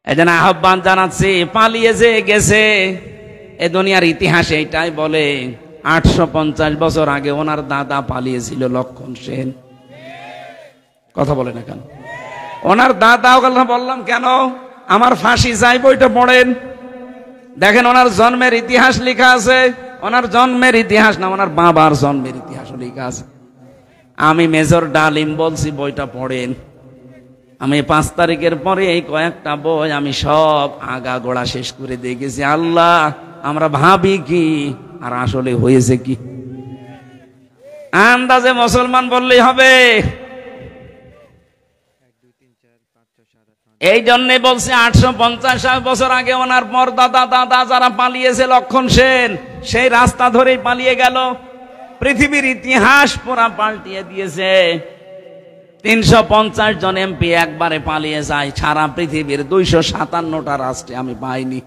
এজন্য আহ্বান জানাচ্ছি, পালিয়ে যে গেছে এ দুনিয়ার ইতিহাসে এটাই বলে 850 বছর আগে ওনার দাদা পালিয়েছিল, লক্ষণ সেন। কথা বলে না কেন? ওনার দাদাও কথা বললাম কেন? আমার ফাঁসি চাই বইটা পড়েন, দেখেন ওনার জন্মের ইতিহাস লেখা আছে। ওনার জন্মের ইতিহাস না, ওনার বাবার জন্মের ইতিহাস লেখা আছে। আমি মেজর ডালিম বলছি, বইটা পড়েন। আমি 5 তারিখের পরে এই কয়েকটা বই আমি সব আগা গোড়া শেষ করে দিয়ে গেছি। আল্লাহ, আমরা ভাবি কি আর আসলে হয়েছে কি? আন্দাজে মুসলমান বললেই হবে। এই জন্যে বলছে 850 বছর আগে ওনার পরদাদা দাদা যারা পালিয়েছে, লক্ষণ সেন, সেই রাস্তা ধরেই পালিয়ে গেল। পৃথিবীর ইতিহাস পুরা পাল্টিয়ে দিয়েছে। 350 জন এমপি একবারে পালিয়ে যায়। সারা পৃথিবীর 257টা রাষ্ট্রে আমি পাইনি,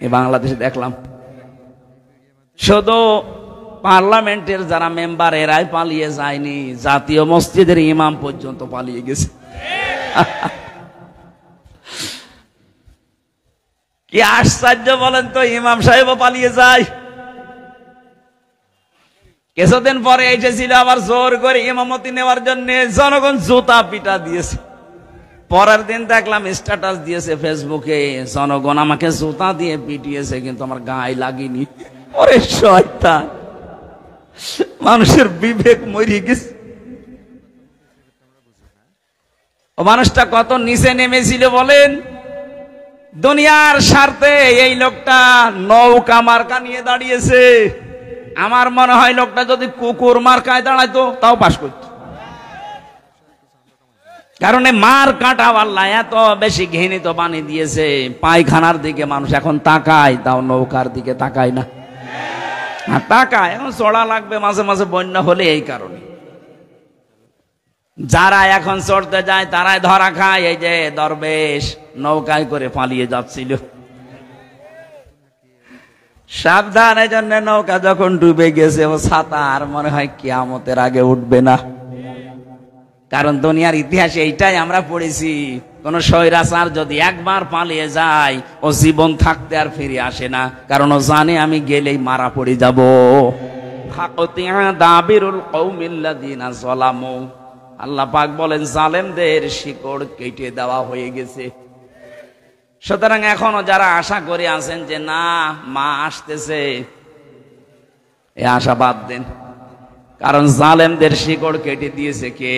এ বাংলাদেশে দেখলাম। শুধু পার্লামেন্টের যারা মেম্বার এরাই পালিয়ে যায়নি, জাতীয় মসজিদের ইমাম পর্যন্ত পালিয়ে গেছে। কি আশ্চর্য বলেন তো, ইমাম সাহেবও পালিয়ে যায়। কিছুদিন পরে এসেছিল আবার জোর করে ইমামতি নেওয়ার জন্য, জনগণ জুতা পিটা দিয়েছে। পরের দিন দেখলাম স্ট্যাটাস দিয়েছে ফেসবুকে, জনগণ আমাকে জুতা দিয়ে পিটিয়েছে কিন্তু আমার গায়ে লাগেনি। ওরে শয়তান, মানুষের বিবেক মরে গেছে। ও মানুষটা কত নিচে নেমেছিল বলেন। দুনিয়ার স্বার্থে এই লোকটা নৌকা মার্কা নিয়ে দাঁড়িয়েছে। আমার মনে হয় লোকটা যদি কুকুর মার্কায় দাঁড়াইতো তাও পাস করত। কারণ মার কাটা আল্লাহ এত বেশি ঘৃণিত বানিয়ে দিয়েছে, পায়খানার দিকে মানুষ এখন তাকায়, তাও নৌকার দিকে তাকায় না। তাকায়, এখন চড়া লাগবে মাঝে মাঝে বন্যা হলে। এই কারণে যারা এখন চড়তে যায় তারাই ধরা খায়। এই যে দরবেশ নৌকায় করে পালিয়ে যাচ্ছিল, সাবধান। এই জন্য নৌকা যখন ডুবে গেছে, ও ছাতা আর মনে হয় কিয়ামতের আগে উঠবে না। কারণ দুনিয়ার ইতিহাসে এইটাই আমরা পড়েছি, কোন স্বৈরাচার যদি একবার পালিয়ে যায় ও জীবন থাকতে আর ফিরে আসে না। কারণ ও জানে আমি গেলেই মারা পড়ে যাব। আল্লাহ পাক বলেন জালেমদের শিকড় কেটে দেওয়া হয়ে গেছে। সুতরাং এখনো যারা আশা করে আছেন যে না মা আসতেছে, এ আশা বাদ দেন। কারণ জালেমদের শিকড় কেটে দিয়েছে কে?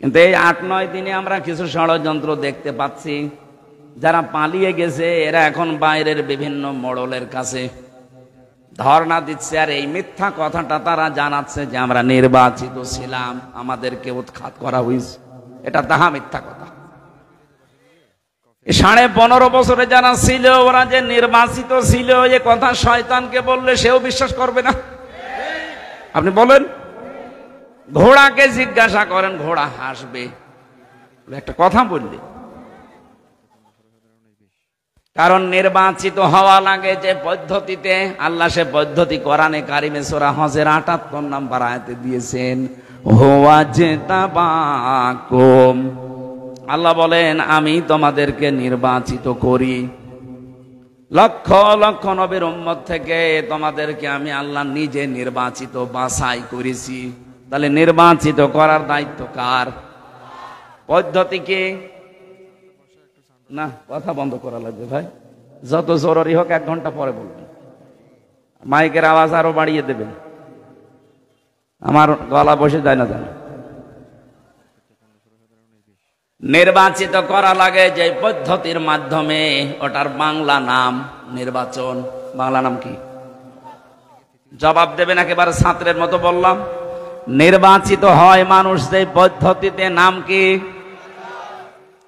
কিন্তু এই 8-9 দিনে আমরা কিছু ষড়যন্ত্র দেখতে পাচ্ছি। যারা পালিয়ে গেছে এরা এখন বাইরের বিভিন্ন মোড়লের কাছে ধর্ণা দিচ্ছে, আর এই মিথ্যা কথাটা তারা জানাচ্ছে যে আমরা নির্বাচিত ছিলাম, আমাদেরকে উৎখাত করা হয়েছে। এটা তাহা মিথ্যা কথা। 15.5 বছরে যারা ছিল ওরা যে নির্বাচিত ছিল, এ কথা শয়তানকে বললে সেও বিশ্বাস করবে না। আপনি বলেন, ঘোড়াকে জিজ্ঞাসা করেন, ঘোড়া হাসবে। একটা কথা বললে, কারণ নির্বাচিত হওয়া লাগে যে পদ্ধতিতে, আল্লাহ সে পদ্ধতি কোরআনে কারিমে সূরা হজের 78 নম্বর আয়াতে দিয়েছেন। হুয়া জিতাবাকুম, আল্লাহ বলেন আমি তোমাদেরকে নির্বাচিত করি লক্ষ লক্ষ নবীর উম্মত থেকে, তোমাদেরকে আমি আল্লাহ নিজে নির্বাচিত বাছাই করেছি। তাহলে নির্বাচিত করার দায়িত্ব কার? পদ্ধতি কি? না, কথা বন্ধ করা লাগবে ভাই। যত জরুরি হোক 1 ঘন্টা পরে বলবেন, মাইকের আওয়াজ আরো বাড়িয়ে দেবেন, আমার গলা বসে যায় না জানো। নির্বাচিত করা লাগে যে পদ্ধতির মাধ্যমে, ওটার বাংলা নাম নির্বাচন। বাংলা নাম কি? জবাব দেবেন একেবারে ছাত্রের মতো বললাম। নির্বাচিত হয় মানুষ যে পদ্ধতিতে, নাম কি?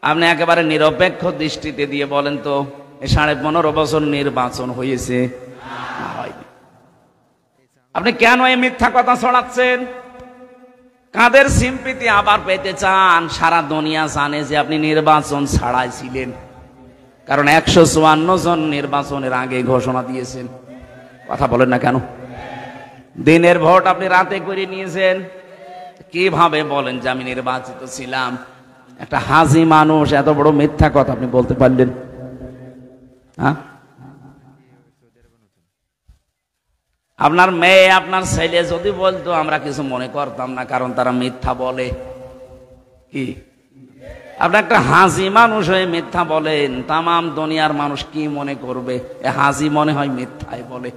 আপনি একেবারে নিরপেক্ষ দৃষ্টিতে দিয়ে বলেন তো, 15.5 বছর নির্বাচন হয়েছে? আপনি কেন এই মিথ্যা কথা ছড়াচ্ছেন? কাদের সিম্পিতি আবার পেতে চান? সারা দুনিয়া জানে যে আপনি নির্বাচন ছাড়াই ছিলেন, কারণ 154 জন নির্বাচনের আগে ঘোষণা দিয়েছেন। কথা বলেন না কেন? দিনের ভোট আপনি রাতে করে নিয়েছেন। কিভাবে বলেন যে আমি নির্বাচিত ছিলাম? একটা হাজি মানুষ এত বড় মিথ্যা কথা আপনি বলতে পারলেন? হ্যাঁ, আপনার মেয়ে আপনার ছেলে যদি বলতো আমরা কিছু মনে করতাম না, কারণ তারা মিথ্যা বলে। কি আপনি একটা হাজি মানুষ হয়ে মিথ্যা বলেন, তামাম দুনিয়ার মানুষ কি মনে করবে? এ হাজি মনে হয় মিথ্যাই বলে।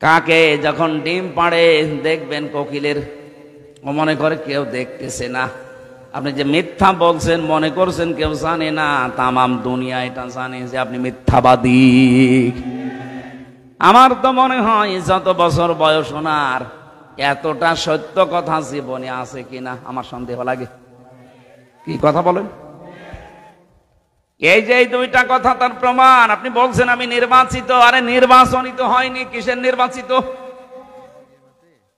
কাকে যখন ডিম পাড়ে দেখবেন কোকিলের, ও মনে করে কেউ দেখতেছে না। আপনি যে মিথ্যা বলছেন মনে করছেন কেউ জানে না, তামাম দুনিয়া এটা জানে যে আপনি মিথ্যাবাদী। আমার তো মনে হয় যত বছর বয়স ওনার, এতটা সত্য কথা জীবনে আছে কিনা আমার সন্দেহ লাগে। কি কথা বলেন? এই যে এই দুইটা কথা তার প্রমাণ। আপনি বলছেন আমি নির্বাচিত, আরে নির্বাচনই তো হয়নি, কিসের নির্বাচিত?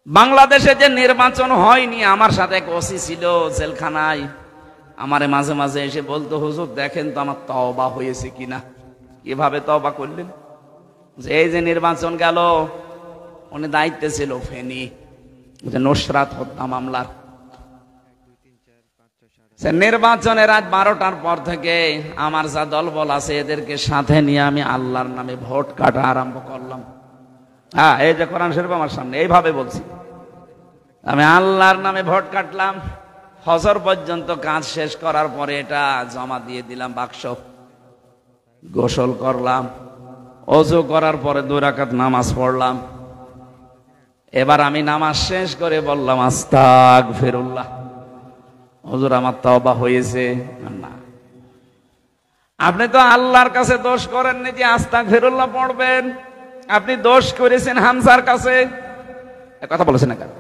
বাংলাদেশে যে নির্বাচন হয়নি, আমার সাথে এক ওসি ছিল জেলখানায়, আমারে মাঝে মাঝে এসে বলতো হুজুর দেখেন তো আমার তওবা হয়েছে কিনা। কিভাবে তওবা করলেন? যে এই যে নির্বাচন গেল, উনি দায়িত্বে ছিল ফেনী, যে নুসরাত হত্যা মামলার। নির্বাচনের রাত 12টার পর থেকে আমার যা দলবল আছে এদেরকে সাথে নিয়ে আমি আল্লাহর নামে ভোট কাটা আরম্ভ করলাম। হ্যাঁ, এই যে কোরআন শরীফ আমার সামনে, এইভাবে বলছি, আমি আল্লাহর নামে ভোট কাটলাম। ফজর পর্যন্ত কাজ শেষ করার পরে এটা জমা দিয়ে দিলাম বাক্স। গোসল করলাম, ওযু করার পরে 2 রাকাত নামাজ পড়লাম। এবার আমি নামাজ শেষ করে বললাম আস্তাগফিরুল্লাহ, হুজুর আমার তওবা হয়েছে। না, আপনি তো আল্লাহর কাছে দোষ করেননি যে আস্তাগফিরুল্লাহ পড়বেন, আপনি দোষ করেছেন হামজার কাছে। কথা বলেছেন না কেন?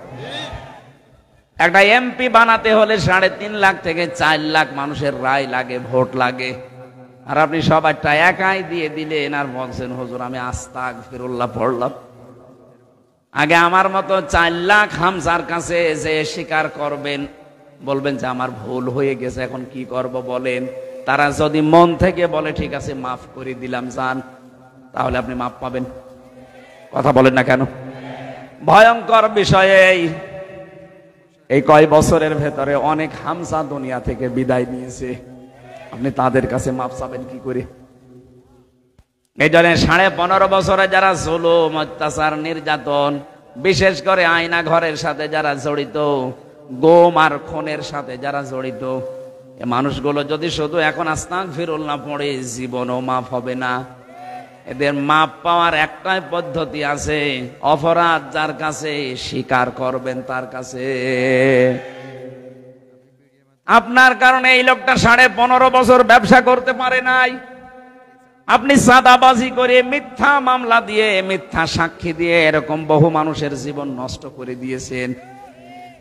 একটা এমপি বানাতে হলে 3.5 লাখ থেকে 4 লাখ মানুষের রায় লাগে, ভোট লাগে, আর আপনি সবাইটা একাই দিয়ে দিলেন আর বলছেন হুজুর আমি আস্তাগফিরুল্লাহ পড়লাম। আগে আমার মতো 4 লাখ হামজার কাছে যে স্বীকার করবেন, বলবেন যে আমার ভুল হয়ে গেছে, এখন কি করব বলেন। তারা যদি মন থেকে বলে ঠিক আছে মাফ করে দিলাম যান, তাহলে আপনি মাফ পাবেন। কথা বলেন না কেন? ভয়ঙ্কর বিষয়ে এই কয় বছরের ভেতরে অনেক হামজা দুনিয়া থেকে বিদায় নিয়েছে, আপনি তাদের কাছে মাফ চাবেন কি করে? এই জন্য 15.5 বছরে যারা জুলুম, অত্যাচার, নির্যাতন, বিশেষ করে আয়না ঘরের সাথে যারা জড়িত, গোম আর খুনের সাথে যারা জড়িত, এই মানুষগুলো যদি শুধু এখন আস্তাগফিরুল্লাহ পড়ে, জীবনও মাফ হবে না। এদের মাপ পাওয়ার একটাই পদ্ধতি আছে, অপরাধ যার কাছে স্বীকার করবেন তার কাছে। আপনার কারণে এই লোকটা 15.5 বছর ব্যবসা করতে পারে নাই। আপনি চাঁদাবাজি করে, মিথ্যা মামলা দিয়ে, মিথ্যা সাক্ষী দিয়ে এরকম বহু মানুষের জীবন নষ্ট করে দিয়েছেন।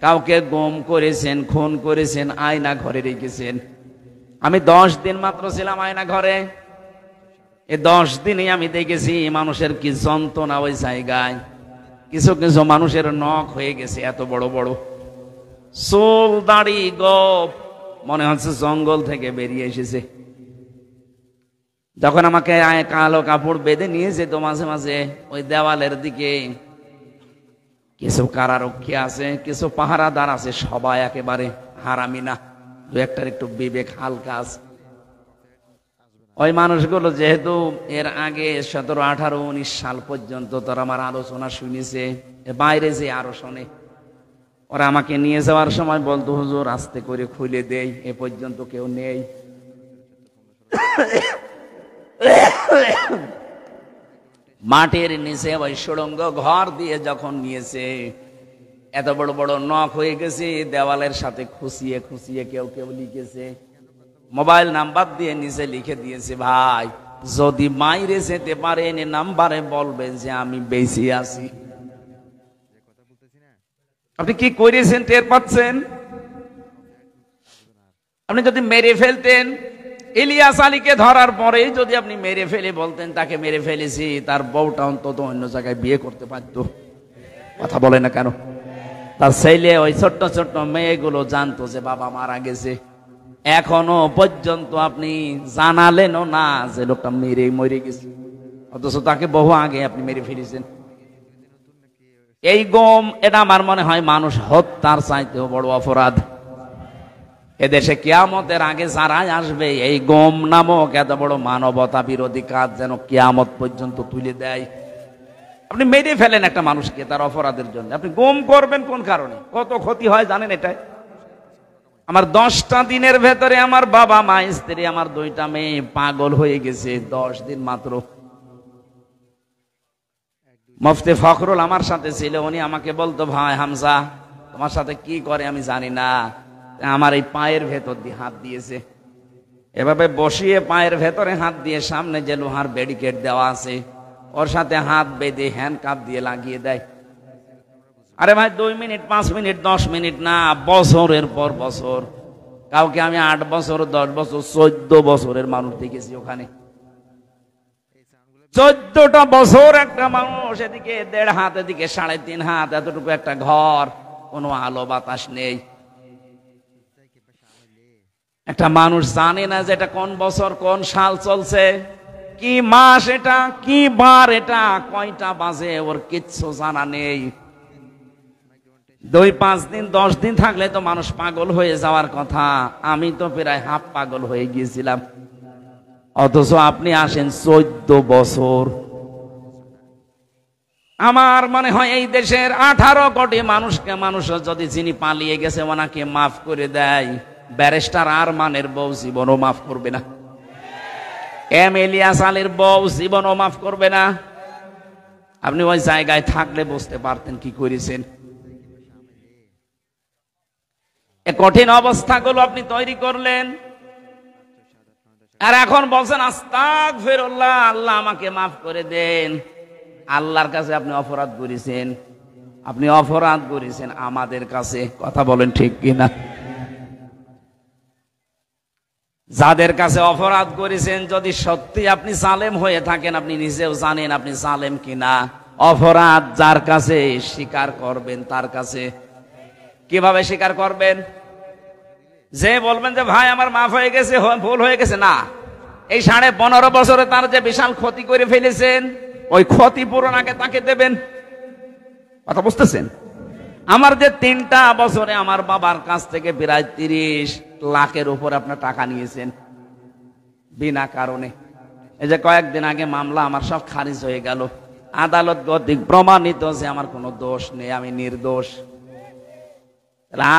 কাউকে গুম করেছেন, খুন করেছেন, আয়না ঘরে রেখেছেন। আমি 10 দিন মাত্র ছিলাম আয়না ঘরে। এই 10 দিনে আমি দেখেছি মানুষের কি যন্ত্রণা ওই জায়গায়। কিছু কিছু মানুষের নখ হয়ে গেছে এত বড় বড়, চুল দাড়ি গোপ মনে হচ্ছে জঙ্গল থেকে বেরিয়ে এসেছে। যখন আমাকে কালো কাপড় বেঁধে নিয়ে যেত মাঝে মাঝে ওই দেওয়ালের দিকে, কিছু কারারক্ষী আছে, কিছু পাহারাদার আছে, সবাই একেবারে হারামি না, 2-1টার একটু বিবেক হালকা আছে। ওই মানুষগুলো যেহেতু এর আগে 17, 18, 19 সাল পর্যন্ত তারা আমার আলোচনা শুনেছে, বাইরে যে আরো শোনে, ওরা আমাকে নিয়ে যাওয়ার সময় বলতো হুজুর আস্তে করে খুলে দেই, এ পর্যন্ত কেউ নেই। মাটির নিচে ওই সুড়ঙ্গ ঘর দিয়ে যখন নিয়েছে, এত বড় বড় নখ হয়ে গেছে, দেওয়ালের সাথে খুশিয়ে খুশিয়ে কেউ কেউ লিখেছে, মোবাইল নাম্বার দিয়ে নিচে লিখে দিয়েছে, ভাই যদি মাইরে যেতে পারেন নাম্বারে বলবেন যে আমি বেঁচে আছি। আপনি কি করেছেন টের পাচ্ছেন? আপনি যদি মেরে ফেলতেন, ইলিয়াস আলীকে ধরার পরে যদি আপনি মেরে ফেলে বলতেন তাকে মেরে ফেলেছি, তার বউটা অন্তত অন্য জায়গায় বিয়ে করতে পারত। কথা বলে না কেন? তার ছেলে, ওই ছোট্ট ছোট্ট মেয়েগুলো জানতো যে বাবা মারা গেছে। এখনো পর্যন্ত আপনি জানালেনও না যে লোকটা মরে গেছে, অথচ তাকে বহু আগে আপনি মেরে ফেলেছেন। এই গম, এটা আমার মনে হয় মানুষ হত্যার চাইতেও বড় অপরাধ। এদেশে কিয়ামতের আগে যারাই আসবে, এই গম নামক এত বড় মানবতা বিরোধী কাজ যেন কিয়ামত পর্যন্ত তুলে দেয়। আপনি মেরে ফেলেন একটা মানুষকে তার অপরাধের জন্য, আপনি গম করবেন কোন কারণে? কত ক্ষতি হয় জানেন? এটাই আমার 10টা দিনের ভেতরে আমার বাবা, মা, স্ত্রী, আমার 2টা মেয়ে পাগল হয়ে গেছে। 10 দিন মাত্র। মুফতি ফখরুল আমার সাথে ছিল, উনি আমাকে বলতো, ভাই হামজা তোমার সাথে কি করে আমি জানি না, আমার এই পায়ের ভেতর দিয়ে হাত দিয়েছে, এভাবে বসিয়ে পায়ের ভেতরে হাত দিয়ে সামনে যে লোহার ব্যারিকেড দেওয়া আছে ওর সাথে হাত বেঁধে হ্যান্ডকাপ দিয়ে লাগিয়ে দেয়। আরে ভাই 2 মিনিট, 5 মিনিট, 10 মিনিট না, বছরের পর বছর। কাউকে আমি 8 বছর, 10 বছর, 14 বছরের মানুষ দেখেছি ওখানে। 14টা বছর একটা মানুষ, এদিকে 1.5 হাত, এদিকে 3.5 হাত, এতটুকু একটা ঘর, কোনো আলো বাতাস নেই। একটা মানুষ জানে না যে এটা কোন বছর, কোন সাল চলছে, কি মাস এটা, কি বার এটা, কয়টা বাজে, ওর কিচ্ছু জানা নেই। 2-5 দিন, 10 দিন থাকলে তো মানুষ পাগল হয়ে যাওয়ার কথা। আমি তো প্রায় হাফ পাগল হয়ে গিয়েছিলাম। অথচ আপনি আসেন 14 বছর। আমার মনে হয় এই দেশের 18 কোটি মানুষকে, মানুষ যদি যিনি পালিয়ে গেছে ওনাকে মাফ করে দেয়, ব্যারিস্টার আরমানের বউ জীবনও মাফ করবে না, এম ইলিয়াস আলীর বউ জীবনও মাফ করবে না। আপনি ওই জায়গায় থাকলে বুঝতে পারতেন কি করেছেন। এ কঠিন অবস্থাগুলো আপনি তৈরি করলেন, আর এখন বলছেন আস্তাগফিরুল্লাহ, আল্লাহ আমাকে মাফ করে দেন। আল্লাহর কাছে আপনি অপরাধ করেছেন, আপনি অপরাধ করেছেন আমাদের কাছে। কথা বলেন ঠিক কিনা? যাদের কাছে অপরাধ করেছেন, যদি সত্যি আপনি জালেম হয়ে থাকেন, আপনি নিজেও জানেন আপনি জালেম কিনা। অপরাধ যার কাছে স্বীকার করবেন তার কাছে। কিভাবে স্বীকার করবেন? যে বলবেন যে ভাই আমার মাফ হয়ে গেছে, ভুল হয়ে গেছে, না, এই 15.5 বছরে তার যে বিশাল ক্ষতি করে ফেলেছেন, ওই ক্ষতিপূরণ আগে তাকে দেবেন। কথা বুঝতেছেন? আমার যে 3টা বছরে আমার বাবার কাছ থেকে প্রায় 30 লাখের উপর আপনার টাকা নিয়েছেন বিনা কারণে। এই যে কয়েকদিন আগে মামলা আমার সব খারিজ হয়ে গেল, আদালত কর্তৃক প্রমাণিত যে আমার কোনো দোষ নেই, আমি নির্দোষ।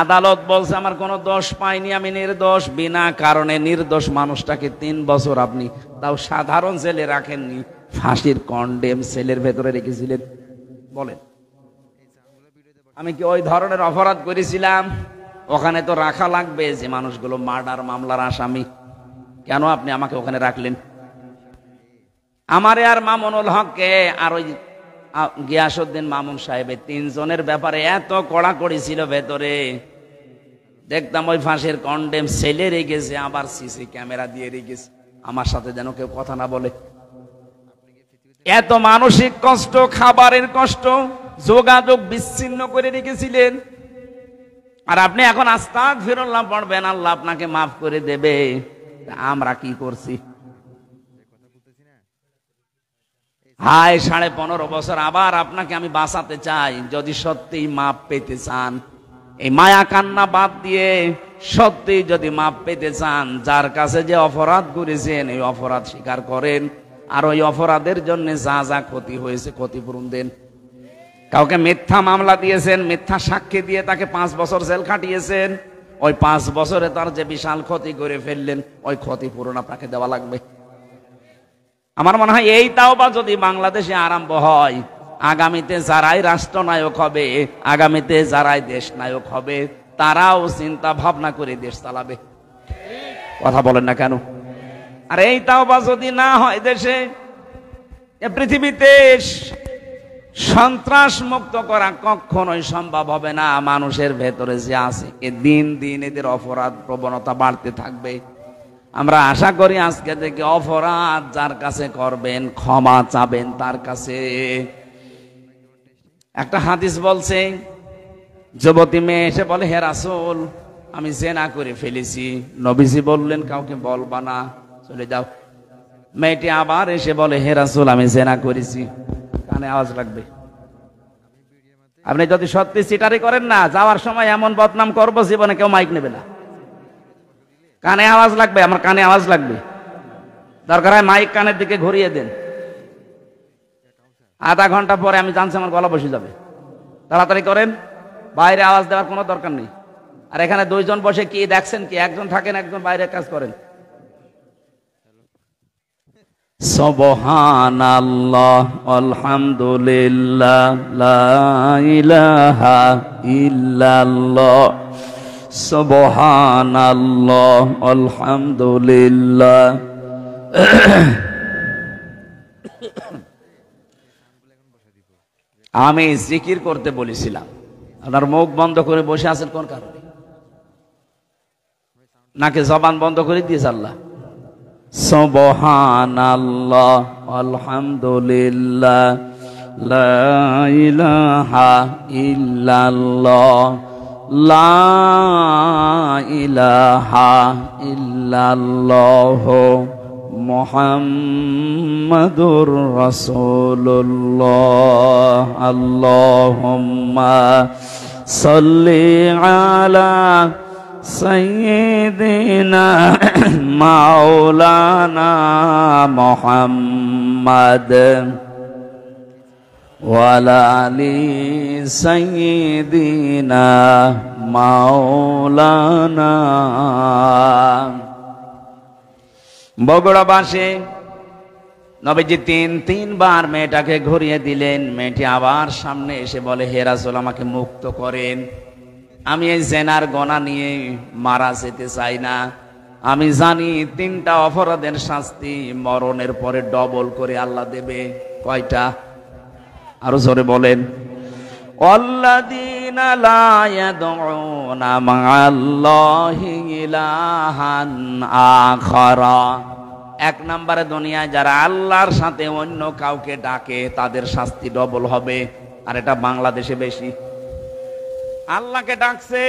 আদালত বলছে আমার কোনো দোষ পাইনি, আমি নির্দোষ। বিনা কারণে নির্দোষ মানুষটাকে 3 বছর আপনি তাও সাধারণ জেলে রাখেননি, ফাঁসির কন্ডেম সেলের ভেতরে রেখেছিলেন। বলেন, আমি কি ওই ধরনের অপরাধ করেছিলাম? ওখানে তো রাখা লাগবে যে মানুষগুলো মার্ডার মামলার আসামি। কেন আপনি আমাকে ওখানে রাখলেন? আমারে আর মামুনুল হককে আর ওই গিয়াসউদ্দিন মামুন সাহেবের 3 জনের ব্যাপারে এত কড়াকড়ি ছিল ভেতরে, দেখতাম ওই ফাঁসির কন্ডেম সেলে রেখেছে, আবার সিসি ক্যামেরা দিয়ে রেখেছে, আমার সাথে যেন কেউ কথা না বলে। এত মানসিক কষ্ট, খাবারের কষ্ট, যোগাযোগ বিচ্ছিন্ন করে রেখেছিলেন। আর আপনি এখন আস্তাগফিরুল্লাহ পড়বেন, আল্লাহ আপনাকে মাফ করে দেবে। আমরা কি করছি? হায় 15.5 বছর আবার আপনাকে আমি বাঁচাতে চাই। যদি সত্যি মাপ পেতে চান, এই মায়া কান্না বাদ দিয়ে সত্যি যদি মাপ পেতে চান, যার কাছে যে অপরাধ করেছেন এই অপরাধ স্বীকার করেন, আর ওই অপরাধের জন্য যা যা ক্ষতি হয়েছে ক্ষতিপূরণ দেন। কাউকে মিথ্যা মামলা দিয়েছেন, মিথ্যা সাক্ষী দিয়ে তাকে 5 বছর জেল খাটিয়েছেন, ওই 5 বছরে তার যে বিশাল ক্ষতি করে ফেললেন, ওই ক্ষতিপূরণ আপনাকে দেওয়া লাগবে। আমার মনে হয় এই তাওবা যদি বাংলাদেশে আরম্ভ হয়, আগামীতে যারাই রাষ্ট্রনায়ক হবে, আগামীতে যারাই দেশ নায়ক হবে, তারাও চিন্তা ভাবনা করে দেশ চালাবে। কথা বলেন না কেন? আর এই তাওবা যদি না হয় দেশে, পৃথিবীতে সন্ত্রাস মুক্ত করা কখনোই সম্ভব হবে না। মানুষের ভেতরে যে আছে, দিন দিন এদের অপরাধ প্রবণতা বাড়তে থাকবে। আমরা আশা করি আজকে থেকে অপরাধ যার কাছে করবেন, ক্ষমা চাবেন তার কাছে। একটা হাদিস বলছে, যুবতী মেয়ে এসে বলে, হে রাসূল আমি জিনা করে ফেলেছি। নবীজি বললেন কাউকে বলবা না, চলে যাও। মেয়েটি আবার এসে বলে, হে রাসূল আমি জিনা করেছি। কানে আওয়াজ লাগবে। আপনি যদি সত্যি সিটারি করেন না, যাওয়ার সময় এমন বদনাম করবো জীবনে কেউ মাইক নেবে না। কানে আওয়াজ লাগবে, আমার কানে আওয়াজ লাগবে, দরকার হয় মাইক কানের দিকে ঘুরিয়ে দেন। আধা ঘন্টা পরে আমি জানছি আমার গলা বসে যাবে, তাড়াতাড়ি করেন, বাইরে আওয়াজ দেওয়ার কোনো দরকার নেই। আর এখানে দুইজন বসে কি দেখছেন কি? একজন থাকেন, একজন বাইরে কাজ করেন। সুবহানাল্লাহ আলহামদুলিল্লাহ লা ইলাহা ইল্লাল্লাহ সুবহানাল্লাহ আলহামদুলিল্লাহ। আমি জিকির করতে বলেছিলাম, আপনার মুখ বন্ধ করে বসে আছেন কোন কারণে? নাকি জবান বন্ধ করে দিয়েছে আল্লাহ? সুবহানাল্লাহ আলহামদুলিল্লাহ লা ইলাহা ইল্লাল্লাহ লা ইলাহা ইল্লাল্লাহ মুহাম্মাদুর রাসূলুল্লাহ। আল্লাহুম্মা সাল্লি আলা সাইয়্যিদিনা মাওলানা মুহাম্মাদ ওয়া আলা আলি সাইয়্যিদিনা মাওলানা। বগুড়াবাসী নবীজি তিনবার মেয়েটাকে ঘুরিয়ে দিলেন। মেয়েটি আবার সামনে এসে বলে, হে রাসূল, আমাকে মুক্ত করেন, আমি এই জেনার গোনা নিয়ে মারা যেতে চাই না। আমি জানি 3টা অপরাধের শাস্তি মরণের পরে ডবল করে আল্লাহ দেবে। কয়টা? আরো জোরে বলেন। আল্লাযীনা লা ইয়াদউনা মা'আল্লাহি ইলাহান আখারা। 1 নম্বরে দুনিয়ায় যারা আল্লাহর সাথে অন্য কাউকে ডাকে তাদের শাস্তি ডবল হবে। আর এটা বাংলাদেশে বেশি। আল্লাহকে ডাকছে,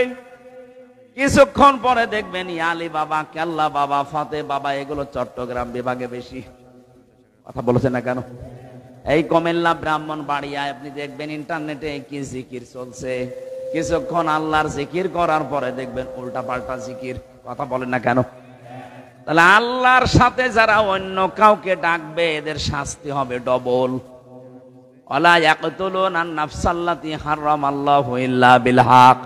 কিছুক্ষণ পরে দেখবেন আলী বাবা, কেল্লা বাবা, ফাতে বাবা, এগুলো চট্টগ্রাম বিভাগে বেশি। কথা বলেছে না কেন? এই কুমিল্লা ব্রাহ্মণবাড়িয়ায় আপনি দেখবেন ইন্টারনেটে কি জিকির চলছে। কিছুক্ষণ আল্লাহর জিকির করার পরে দেখবেন উল্টা পাল্টা জিকির। কথা বলেন না কেন? তাহলে আল্লাহর সাথে যারা অন্য কাউকে ডাকবে এদের শাস্তি হবে ডবল। ওয়ালা ইয়াকতুলুনা আন-নাফসাল্লাতী হারামাল্লাহু ইল্লা বিল হক।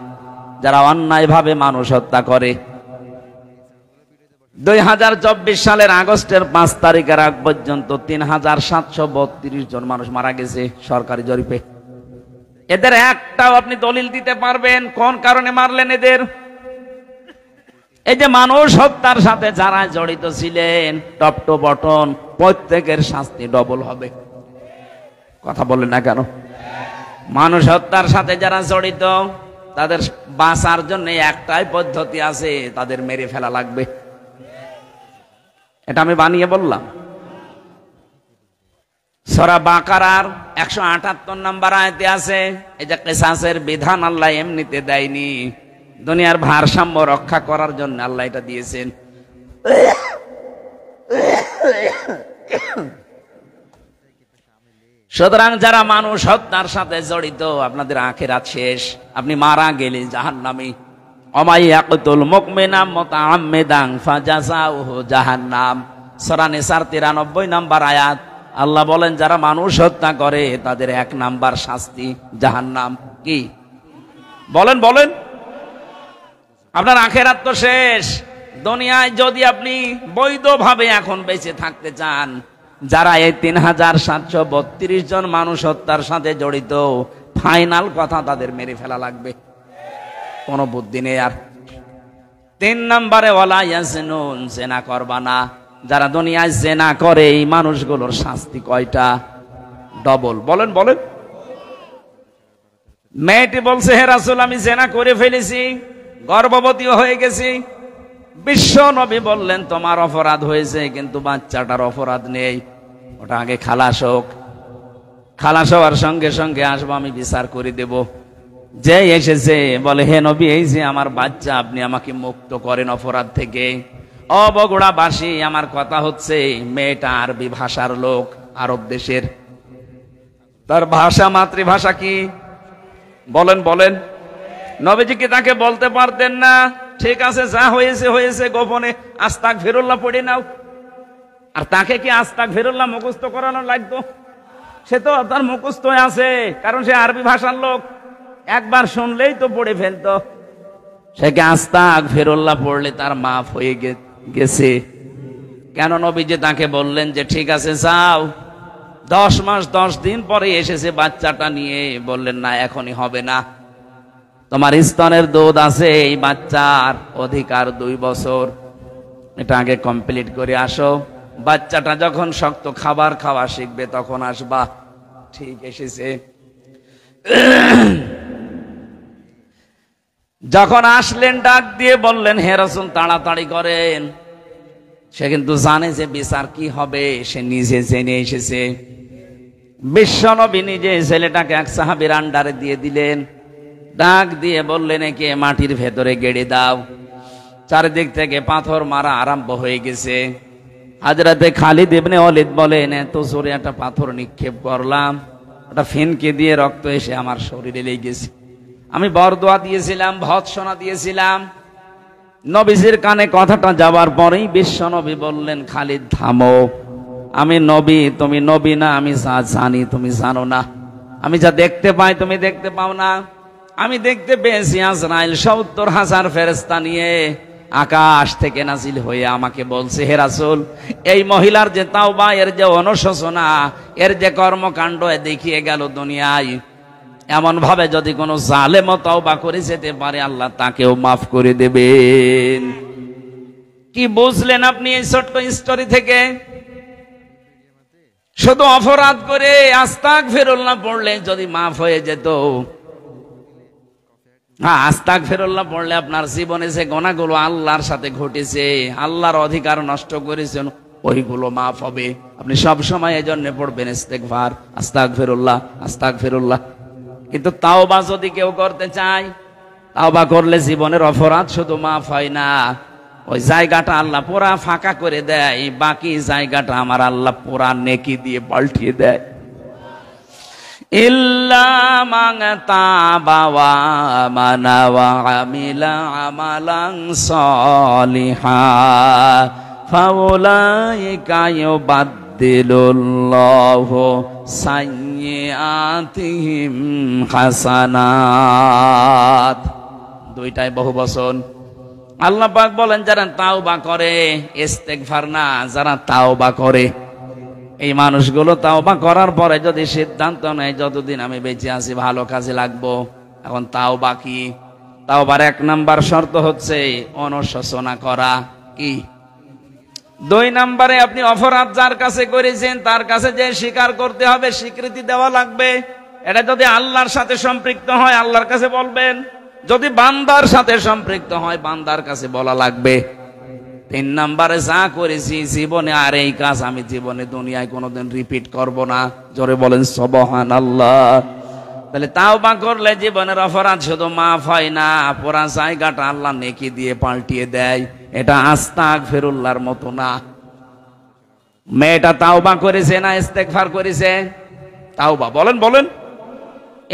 যারা অন্যায়ভাবে মানুষ হত্যা করে। 2024 সালের আগস্টের 5 তারিখের আগ পর্যন্ত 3732 জন মানুষ মারা গেছে সরকারি জরিপে। এদের একটাও আপনি দলিল দিতে পারবেন কোন কারণে মারলেন এদের? এই যে মানুষ হত্যার সাথে যারা জড়িত ছিলেন, টপ টু বটন প্রত্যেকের শাস্তি ডবল হবে। কথা বলেন না কেন? মানুষ হত্যার সাথে যারা জড়িত তাদের বাঁচার জন্য একটাই পদ্ধতি আছে, তাদের মেরে ফেলা লাগবে। এটা আমি বানিয়ে বললাম। সূরা বাকারার 178 নম্বর আয়াতে আছে, এই যে কিসাসের বিধান আল্লাহ এমনিতে দেয়নি, দুনিয়ার ভারসাম্য রক্ষা করার জন্য আল্লাহ এটা দিয়েছেন। সুতরাং যারা মানুষ হত্যার সাথে জড়িত আপনাদের আখিরাত শেষ, আপনি মারা গেলে জাহান্নামী। ওমাই ইয়াকতুল মুমিনা মুতাআম্মিদান ফাজাযাউহু জাহান্নাম। সূরা নিসার 93 নম্বর আয়াত। আল্লাহ বলেন যারা মানুষ হত্যা করে তাদের 1 নাম্বার শাস্তি জাহান্নাম। কি বলেন বলেন? আপনার আখিরাত তো শেষ। দুনিয়ায় যদি আপনি বৈধভাবে এখন বেঁচে থাকতে চান, যারা এই 3732 জন মানুষ হত্যার সাথে জড়িত, ফাইনাল কথা তাদের মেরে ফেলা লাগবে, কোনো বুদ্ধি নেই আর। 3 নম্বরে ওয়ালা ইয়াজনুন, জেনা করবা না। যারা দুনিয়ায় জেনা করে এই মানুষগুলোর শাস্তি কয়টা? ডবল। বলেন বলেন। মেয়েটি বলছে, হে রাসূল, আমি জেনা করে ফেলেছি, গর্ভবতীও হয়ে গেছি। বিশ্ব নবী বললেন তোমার অপরাধ হয়েছে, কিন্তু বাচ্চাটার অপরাধ নেই, ওটা আগে খালাস হোক। খালাস হওয়ার সঙ্গে সঙ্গে আসবো, আমি বিচার করে দেব। যে এসেছে বলে, হে নবী, এই যে আমার বাচ্চা, আপনি আমাকে মুক্ত করেন অপরাধ থেকে। ও বগুড়াবাসী, আমার কথা হচ্ছে, মেয়েটা আরবি ভাষার লোক, আরব দেশের। তার ভাষা, মাতৃভাষা কি? বলেন বলেন, নবীজি কি তাকে বলতে পারতেন না ঠিক আছে যা হয়েছে হয়েছে, গোপনে আস্তাগফিরুল্লাহ পড়ে নাও? আর তাকে কি আস্তাগফিরুল্লাহ মুখস্থ করানো লাগতো? সে তো তার মুখস্থ আছে, কারণ সে আরবি ভাষার লোক, একবার শুনলেই তো পড়ে ফেলতো। সে কি আস্তাগফিরুল্লাহ পড়লে তার মাফ হয়ে গেছে? কেন নবীজি তাকে বললেন যে ঠিক আছে যাও? 10 মাস 10 দিন পরে এসেছে বাচ্চাটা নিয়ে, বললেন না এখনই হবে না, তোমার স্তনের দুধ আছে, এই বাচ্চার অধিকার 2 বছর, এটা আগে কমপ্লিট করে আসো, বাচ্চাটা যখন শক্ত খাবার খাওয়া শিখবে তখন আসবা। ঠিক এসেছে। যখন আসলেন ডাক দিয়ে বললেন হে রাসূল তাড়াতাড়ি করেন। সে কিন্তু জানে যে বিচার কি হবে, সে নিজে জেনে এসেছে। বিশ্বনবী নিজে ছেলেটাকে এক সাহাবীর আন্ডারে দিয়ে দিলেন, ডাক দিয়ে বললেন একে মাটির ভেতরে গেড়ে দাও। চারিদিক থেকে পাথর মারা আরম্ভ হয়ে গেছে। হযরতে খালিদ ইবনে ওয়ালিদ বলেন এত জোরে একটা পাথর নিক্ষেপ করলাম, ওটা ফিনকে দিয়ে রক্ত এসে আমার শরীরে লেগে গেছে। আমি বরদোয়া দিয়েছিলাম, ভৎসনা দিয়েছিলাম। নবীজির কানে কথাটা যাওয়ার পরেই বিশ্বনবী বললেন খালিদ থামো, আমি নবী, তুমি নবী না, আমি যা জানি তুমি জানো না, আমি যা দেখতে পাই তুমি দেখতে পাও না। আমি দেখতে পেয়েছি আজরাইল ৭০,০০০ ফেরেশতা নিয়ে আকাশ থেকে নাজিল হয়ে আমাকে বলছে হে রাসূল এই মহিলার যে তাওবা, এর যে অনুশোচনা, এর যে কর্মকাণ্ড দেখিয়ে গেল দুনিয়ায়, এমন ভাবে যদি কোনো জালেমও তাওবা করে যেতে পারে আল্লাহ তাকেও মাফ করে দেবেন। কি বুঝলেন আপনি এই ছোট্ট স্টোরি থেকে? শুধু অপরাধ করে আস্তাগফিরুল্লাহ পড়লে যদি মাফ হয়ে যেত। হ্যাঁ, আস্তাগফিরুল্লাহ পড়লে আপনার জীবনে যে গুনাহগুলো আল্লাহর সাথে ঘটেছে, আল্লাহর অধিকার নষ্ট করেছেন, ওইগুলো মাফ হবে। আপনি সব সময় এজন্য পড়বেন ইস্তেগফার, আস্তাগফিরুল্লাহ আস্তাগফিরুল্লাহ। কিন্তু তাওবা যদি কেউ করতে চায়, তাওবা করলে জীবনের অপরাধ শুধু মাফ হয় না, ওই জায়গাটা আল্লাহ পুরা ফাঁকা করে দেয়, বাকি জায়গাটা আমার আল্লাহ পুরা নেকি দিয়ে পাল্টিয়ে দেয়। ইল্লা মান তাবা ওয়া আমানা ওয়া আমিলা আমালান সলিহা ফাউলাইকা ইউবাদদিলুল্লাহু সাইয়্যাতিহিম হাসানাত। দুইটাই বহুবচন। আল্লাহ পাক বলেন যারা তাওবা করে, ইস্তেগফার না, যারা তাওবা করে, এই মানুষগুলো তাওবা করার পরে যদি সিদ্ধান্ত নেয় যতদিন আমি বেঁচে আছি ভালো কাজে লাগবো। এখন তাওবা কি? তাওবার 1 নাম্বার শর্ত হচ্ছে অনুশোচনা করা। কি? 2 নাম্বারে আপনি অপরাধ যার কাছে করেছেন তার কাছে যে স্বীকার করতে হবে, স্বীকৃতি দেওয়া লাগবে। এটা যদি আল্লাহর সাথে সম্পৃক্ত হয় আল্লাহর কাছে বলবেন, যদি বান্দার সাথে সম্পৃক্ত হয় বান্দার কাছে বলা লাগবে। 3 নাম্বারে যা করেছি জীবনে আর এই কাজ আমি জীবনে দুনিয়ায় কোনোদিন রিপিট করব না। জোরে বলেন সুবহানাল্লাহ। তাহলে তাওবা করলে জীবনের অপরাধ শুধু মাফ হয় না, পুরা জায়গাটা আল্লাহ নেকি দিয়ে পাল্টিয়ে দেয়। এটা আস্তাগফিরুল্লাহর মতো না। মেয়েটা তাওবা করেছে না ইস্তেগফার করেছে? তাওবা। বলেন বলেন।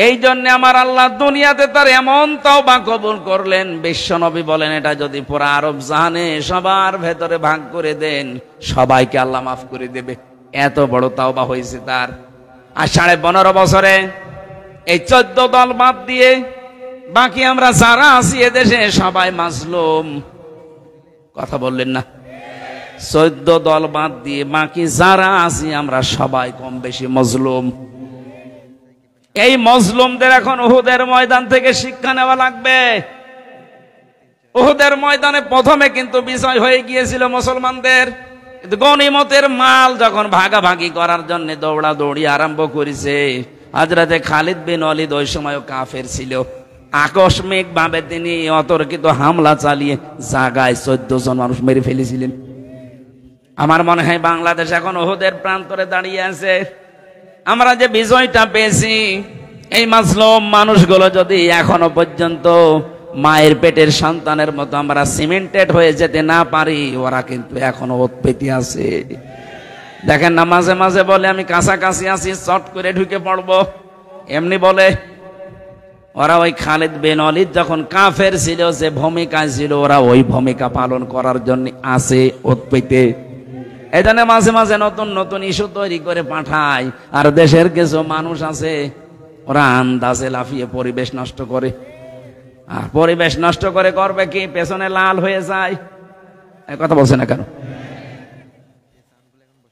এই জন্য আমার আল্লাহ দুনিয়াতে তার এমন তাওবা কবুল করলেন, বিশ্বনবী বলেন এটা যদি পুরা আরব জাহানে সবার ভেতরে ভাগ করে দেন সবাইকে আল্লাহ মাফ করে দেবে। এত বড় তাওবা হয়েছে তার। আর 15.5 বছরে এই 14 দল বাদ দিয়ে বাকি আমরা যারা আছি এদেশে সবাই মাজলুম। কথা বললেন না? 14 দল বাদ দিয়ে বাকি যারা আছি আমরা সবাই কম বেশি মজলুম। এই মজলুমদের এখন উহুদের ময়দান থেকে শিক্ষা নেওয়া লাগবে। উহুদের ময়দানে প্রথমে কিন্তু বিজয় হয়ে গিয়েছিল মুসলমানদের, কিন্তু গনিমতের মাল যখন ভাগাভাগি করার জন্য দৌড়াদৌড়ি আরম্ভ করেছে, হযরতে খালিদ বিন ওয়ালিদ ওই সময়ও কাফের ছিল। আকস্মিক ভাবে তিনি অতর্কিত হামলা চালিয়ে জায়গায় 14 জন মানুষ মেরে ফেলেছিলেন। আমার মনে হয় বাংলাদেশ এখন উহুদের প্রান্তরে দাঁড়িয়ে আছে। আমরা যে বিজয়টা পেয়েছি, এই মাজলুম মানুষগুলো যদি এখনো পর্যন্ত মায়ের পেটের সন্তানের মতো আমরা সিমেন্টেড হয়ে যেতে না পারি, ওরা কিন্তু এখনো উৎপেতি আছে। দেখেন না মাঝে মাঝে বলে আমি কাছাকাছি আছি, চট করে ঢুকে পড়বো, এমনি বলে। ওরা ওই খালিদ বিন ওয়ালিদ যখন কাফের ছিল, যে ভূমিকা ছিল, ওরা ওই ভূমিকা পালন করার জন্য আছে ওৎপেতে। এই জন্য মাঝে মাঝে নতুন নতুন ইস্যু তৈরি করে পাঠায়। আর দেশের কিছু মানুষ আছে, ওরা আন্দাজে লাফিয়ে পরিবেশ নষ্ট করে। আর পরিবেশ নষ্ট করে করবে কি? পেছনে লাল হয়ে যায়। এই কথা বলছে না কেন?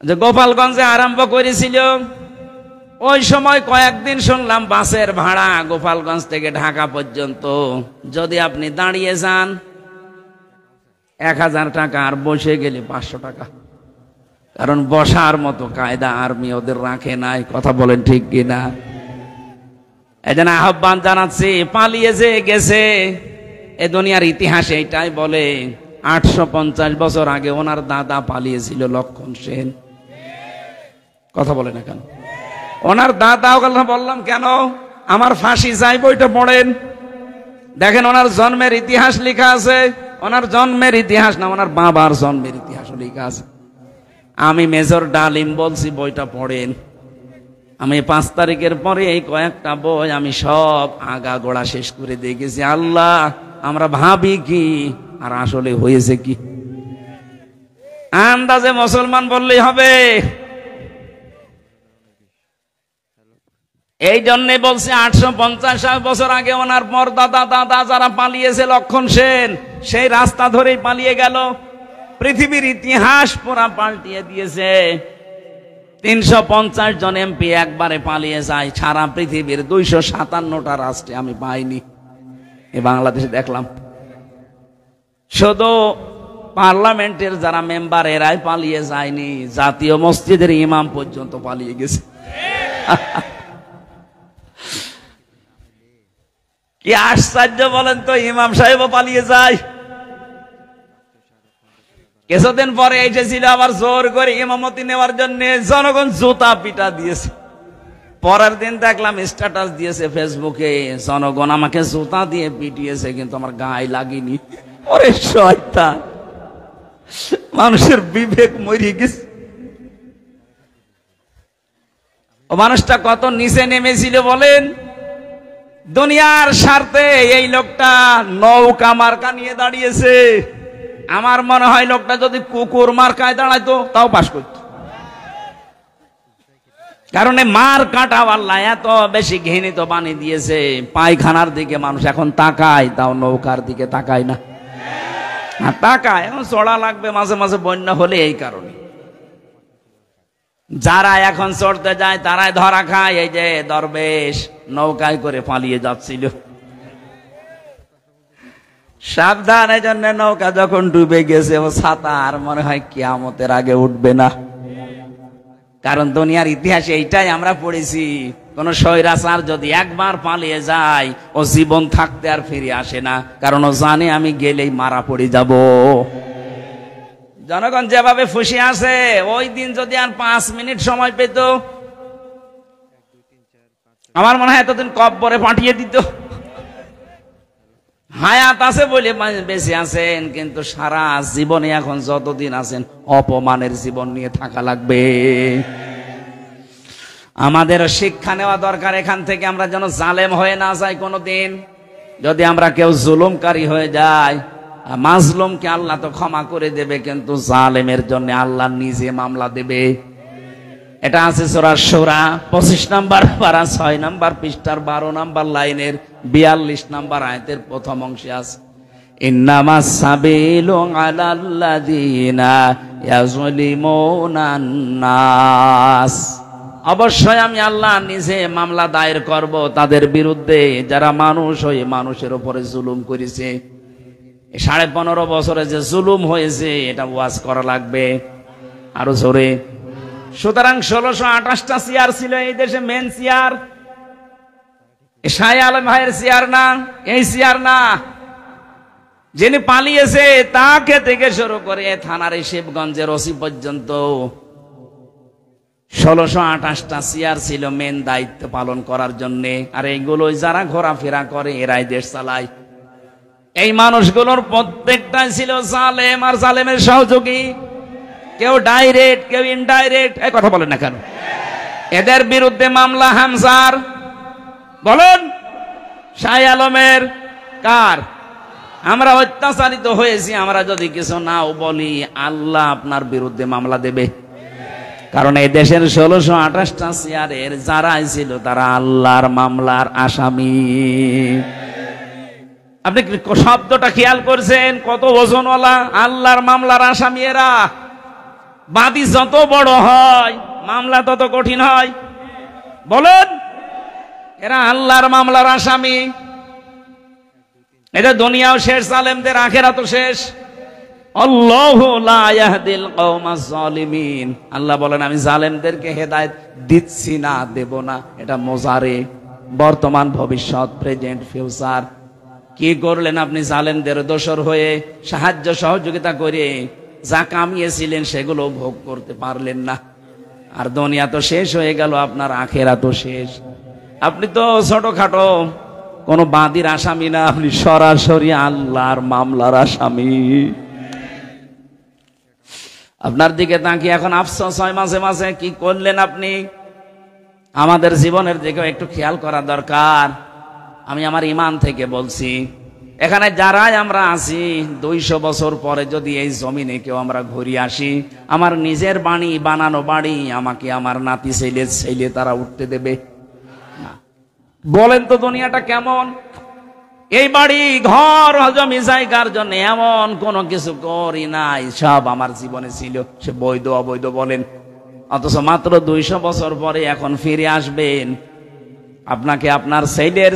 যে গোপালগঞ্জে আরম্ভ করেছিল, ওই সময় কয়েকদিন শুনলাম বাসের ভাড়া গোপালগঞ্জ থেকে ঢাকা পর্যন্ত যদি আপনি দাঁড়িয়ে যান 1000 টাকা, আর বসে গেলে 500 টাকা। কারণ বসার মতো কায়দা আর্মি ওদের রাখে নাই। কথা বলেন ঠিক কিনা? এই জন্য আহ্বান জানাচ্ছি, পালিয়ে যে গেছে, এ দুনিয়ার ইতিহাসে এটাই বলে 850 বছর আগে ওনার দাদা পালিয়েছিল, লক্ষণ সেন। কথা বলে না কেন? ওনার দাদাও কথা বললাম কেন? আমার ফাঁসি চাই বইটা পড়েন, দেখেন ওনার জন্মের ইতিহাস লেখা আছে। ওনার জন্মের ইতিহাস না, ওনার বাবার জন্মের ইতিহাস লেখা আছে। আমি মেজর ডালিম বলছি, বইটা পড়েন। আমি 5 তারিখের পরে এই কয়েকটা বই আমি সব আগা গোড়া শেষ করে দেখেছি। আল্লাহ, আমরা ভাবি কি আর আসলে হয়েছে কি? আন্দাজে মুসলমান বললেই হবে। এই জন্যে বলছে 850 বছর আগে ওনার পরদাদা দাদা যারা পালিয়েছে, লক্ষণ সেন, সেই রাস্তা ধরেই পালিয়ে গেল। পৃথিবীর ইতিহাস পুরা পাল্টিয়ে দিয়েছে। 350 জন এমপি একবারে পালিয়ে যায়। সারা পৃথিবীর 257টা রাষ্ট্রে আমি পাইনি, এই বাংলাদেশে দেখলাম। শুধু পার্লামেন্টের যারা মেম্বার এরাই পালিয়ে যায়নি, জাতীয় মসজিদের ইমাম পর্যন্ত পালিয়ে গেছে। কি আশ্চর্য বলেন তো, ইমাম সাহেবও পালিয়ে যায়। কিছুদিন পরে এসেছিল আবার জোর করে ইমামতি নেওয়ার জন্য, জনগণ জুতা পিটা দিয়েছে। পরের দিন দেখলাম স্ট্যাটাস দিয়েছে ফেসবুকে, জনগণ আমাকে জুতা দিয়ে পিটিয়েছে কিন্তু আমার গায়ে লাগেনি। ওরে শয়তান, মানুষের বিবেক মরে গেছে। ও মানুষটা কত নিচে নেমেছিল বলেন। দুনিয়ার স্বার্থে এই লোকটা নৌকা মার্কা নিয়ে দাঁড়িয়েছে। আমার মনে হয় লোকটা যদি কুকুর মার্কায় দাঁড়াইতো তাও পাস করত। কারণ মার কাটা আল্লাহ এত বেশি ঘৃণিত বানিয়ে দিয়েছে, পায়খানার দিকে মানুষ এখন তাকায়, তাও নৌকার দিকে তাকায় না। তাকায়, এখন চড়া লাগবে মাঝে মাঝে বন্যা হলে। এই কারণে যারা এখন চড়তে যায় তারাই ধরা খায়। এই যে দরবেশ নৌকায় করে পালিয়ে যাচ্ছিল, সাবধান। এই জন্য নৌকা যখন ডুবে গেছে, ও ছাতা আর মনে হয় কিয়ামতের আগে উঠবে না। কারণ দুনিয়ার ইতিহাসে এইটাই আমরা পড়েছি, কোন স্বৈরাচার যদি একবার পালিয়ে যায়, ও জীবন থাকতে আর ফিরে আসে না। কারণ ও জানে আমি গেলেই মারা পড়ে যাব। জনগণ যেভাবে ফুসে আছে, ওই দিন যদি আর 5 মিনিট সময় পেত, আমার মনে হয় এতদিন কব্বরে পাঠিয়ে দিত। হায়াত আছে বলে বেঁচে আছেন, কিন্তু সারা জীবনে এখন যতদিন আছেন অপমানের জীবন নিয়ে থাকা লাগবে। আমাদের শিক্ষা নেওয়া দরকার এখান থেকে, আমরা যেন জালেম হয়ে না যাই কোনোদিন। যদি আমরা কেউ জুলুমকারী হয়ে যায়, মাজলুমকে আল্লাহ তো ক্ষমা করে দেবে, কিন্তু জালেমের জন্য আল্লাহ নিজে মামলা দেবে। এটা আছে সূরা শুরা 25 নম্বর পারা 6 নম্বর পৃষ্ঠার 12 নম্বর লাইনের 42 নম্বর আয়াতের প্রথম অংশে আছে, ইন্নামাস সাবিলু আলাল্লাযিনা ইয়াযলিমুনান নাস। অবশ্যই আমি আল্লাহ নিজে মামলা দায়ের করব তাদের বিরুদ্ধে যারা মানুষ হয়ে মানুষের উপরে জুলুম করেছে। 15.5 বছরে যে জুলুম হয়েছে, এটা ওয়াজ করা লাগবে আরো জোরে। সুতরাং 1628টা চেয়ার ছিল এই দেশে, মেন চেয়ার শাহ আলম ভাইয়ের চেয়ার না, এই চেয়ার না। যিনি পালিয়েছে তাকে থেকে শুরু করে থানার শিবগঞ্জের ওসি পর্যন্ত 1628টা চেয়ার ছিল মেন দায়িত্ব পালন করার জন্য। আর এইগুলোই যারা ঘোরাফেরা করে এরাই দেশ চালায়। এই মানুষগুলোর প্রত্যেকটাই ছিল জালেম আর জালেমের সহযোগী, কেউ ডাইরেক্ট কেউ ইনডাইরেক্ট। এই কথা বলেন না কেন? এদের বিরুদ্ধে মামলা হামজার বলেন, শাহ আলমের। কার? আমরা অত্যাচারিত হয়েছি, আমরা যদি কিছু নাও বলি আল্লাহ আপনার বিরুদ্ধে মামলা দেবে। কারণ এই দেশের 1628টা চেয়ারের যারাই ছিল তারা আল্লাহর মামলার আসামি। আপনি শব্দটা খেয়াল করছেন? কত ওজনওয়ালা! আল্লাহর মামলার আসামি এরা। বাদী যত বড় হয় মামলা তত কঠিন হয়। বলেন, এরা আল্লাহর মামলার আসামি। এটা দুনিয়াও শেষ, জালেমদের আখিরাতও শেষ। আল্লাহু লা ইয়াহদিল কওমাজ জালিমিন। আল্লাহ বলেন আমি জালেমদেরকে হেদায়েত দিচ্ছি না, দেব না। এটা মোজারে, বর্তমান, ভবিষ্যৎ, প্রেজেন্ট, ফিউচার। কি করলেন আপনি? জালেমদের দোসর হয়ে সাহায্য সহযোগিতা করে যা কামিয়েছিলেন সেগুলো ভোগ করতে পারলেন না। আর দুনিয়া তো শেষ হয়ে গেল, আপনার আখিরাতও শেষ। আপনি তো ছোটখাটো কোনো বাদীর আসামি না, আপনি সরাসরি আল্লাহর মামলার আসামি। আপনার দিকে তাকিয়ে এখন আফসোস হয় মাঝে মাঝে, কি করলেন আপনি? আমাদের জীবনের দিকে একটু খেয়াল করা দরকার। আমি আমার ইমান থেকে বলছি, এখানে যারাই আমরা আছি 200 বছর পরে যদি এই জমিনে কেউ আমরা ঘুরে আসি, আমার নিজের বাড়ি, বানানো বাড়ি, আমাকে আমার নাতি ছেলে তারা উঠতে দেবে না। বলেন তো দুনিয়াটা কেমন? এই বাড়ি ঘর জমি জায়গার জন্য এমন কোন কিছু করি নাই, সব আমার জীবনে ছিল, সে বৈধ অবৈধ বলেন। অথচ মাত্র 200 বছর পরে এখন ফিরে আসবেন, আপনাকে আপনার ছেলের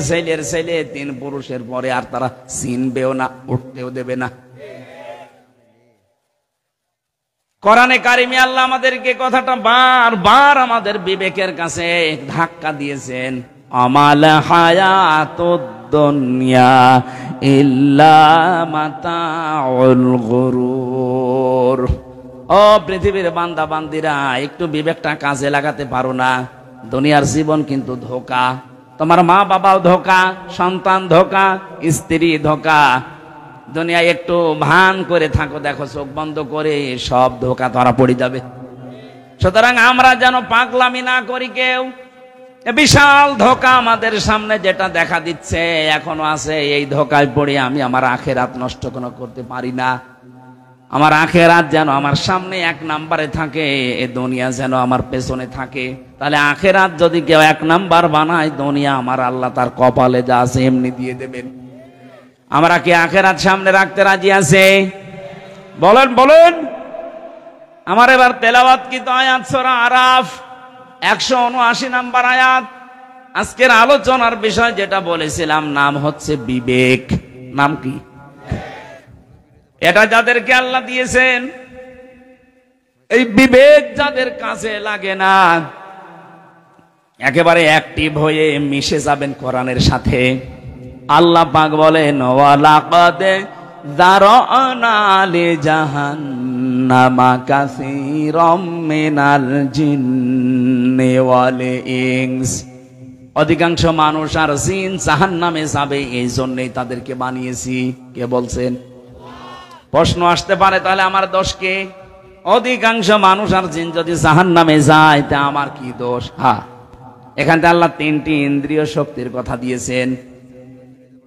3 পুরুষের পরে আর তারা চিনবেও না, উঠতেও দেবে না। কোরআনে কারিমে আল্লাহ আমাদেরকে কথাটা বারবার আমাদের বিবেকের কাছে ধাক্কা দিয়েছেন। আমাল হায়াতুদ দুনিয়া ইল্লা মাতাউল গুরুর। ও পৃথিবীর বান্দা বান্দিরা, একটু বিবেকটা কাজে লাগাতে পারো না? দুনিয়ার জীবন কিন্তু ধোঁকা। তোমার মা বাবাও ধোঁকা, সন্তান ধোঁকা, স্ত্রী ধোঁকা। দুনিয়ায় একটু ভান করে থাকো, দেখো চোখ বন্ধ করে সব ধোঁকা ধরা পড়ে যাবে। সুতরাং আমরা যেন পাগলামি না করি কেউ। বিশাল ধোঁকা আমাদের সামনে যেটা দেখা দিচ্ছে এখনো আছে, এই ধোঁকায় পড়ে আমি আমার আখিরাত নষ্ট করতে পারি না। আমার আখিরাত যেন আমার সামনে 1 নম্বরে থাকে, এই দুনিয়া যেন আমার পেছনে থাকে। তাহলে আখিরাত যদি কেউ 1 নম্বর বানায়, দুনিয়া আমার আল্লাহ তার কপালে যা আছে এমনি দিয়ে দেবেন। আমরা কি আখিরাত সামনে রাখতে রাজি আছে? বলেন বলেন। আমার এবার তেলাওয়াত কি তো আয়াত সূরা আরাফ 179 নম্বর আয়াত। আজকের আলোচনার বিষয় যেটা বলেছিলাম, নাম হচ্ছে বিবেক। নাম কি? এটা যাদেরকে আল্লাহ দিয়েছেন, এই বিবেক যাদের কাছে লাগে না, একেবারে অ্যাক্টিভ হয়ে মিশে যাবেন কোরআনের সাথে। আল্লাহ পাক বলেন, ওয়ালাকাদ যারানা লিজাহান্নামা কাসীরাম মিনাল জিন্নি ওয়াল ইনস। অধিকাংশ মানুষ আর জিন জাহান্নামে যাবে, এই জন্যই তাদেরকে বানিয়েছি। কে বলছেন? প্রশ্ন আসতে পারে, তাহলে আমার দোষ কে? অধিকাংশ মানুষ আর জিন যদি জাহান্নামে যায় তা আমার কি দোষ? হ্যাঁ, এখানে আল্লাহ 3টি ইন্দ্রিয় শক্তির কথা দিয়েছেন।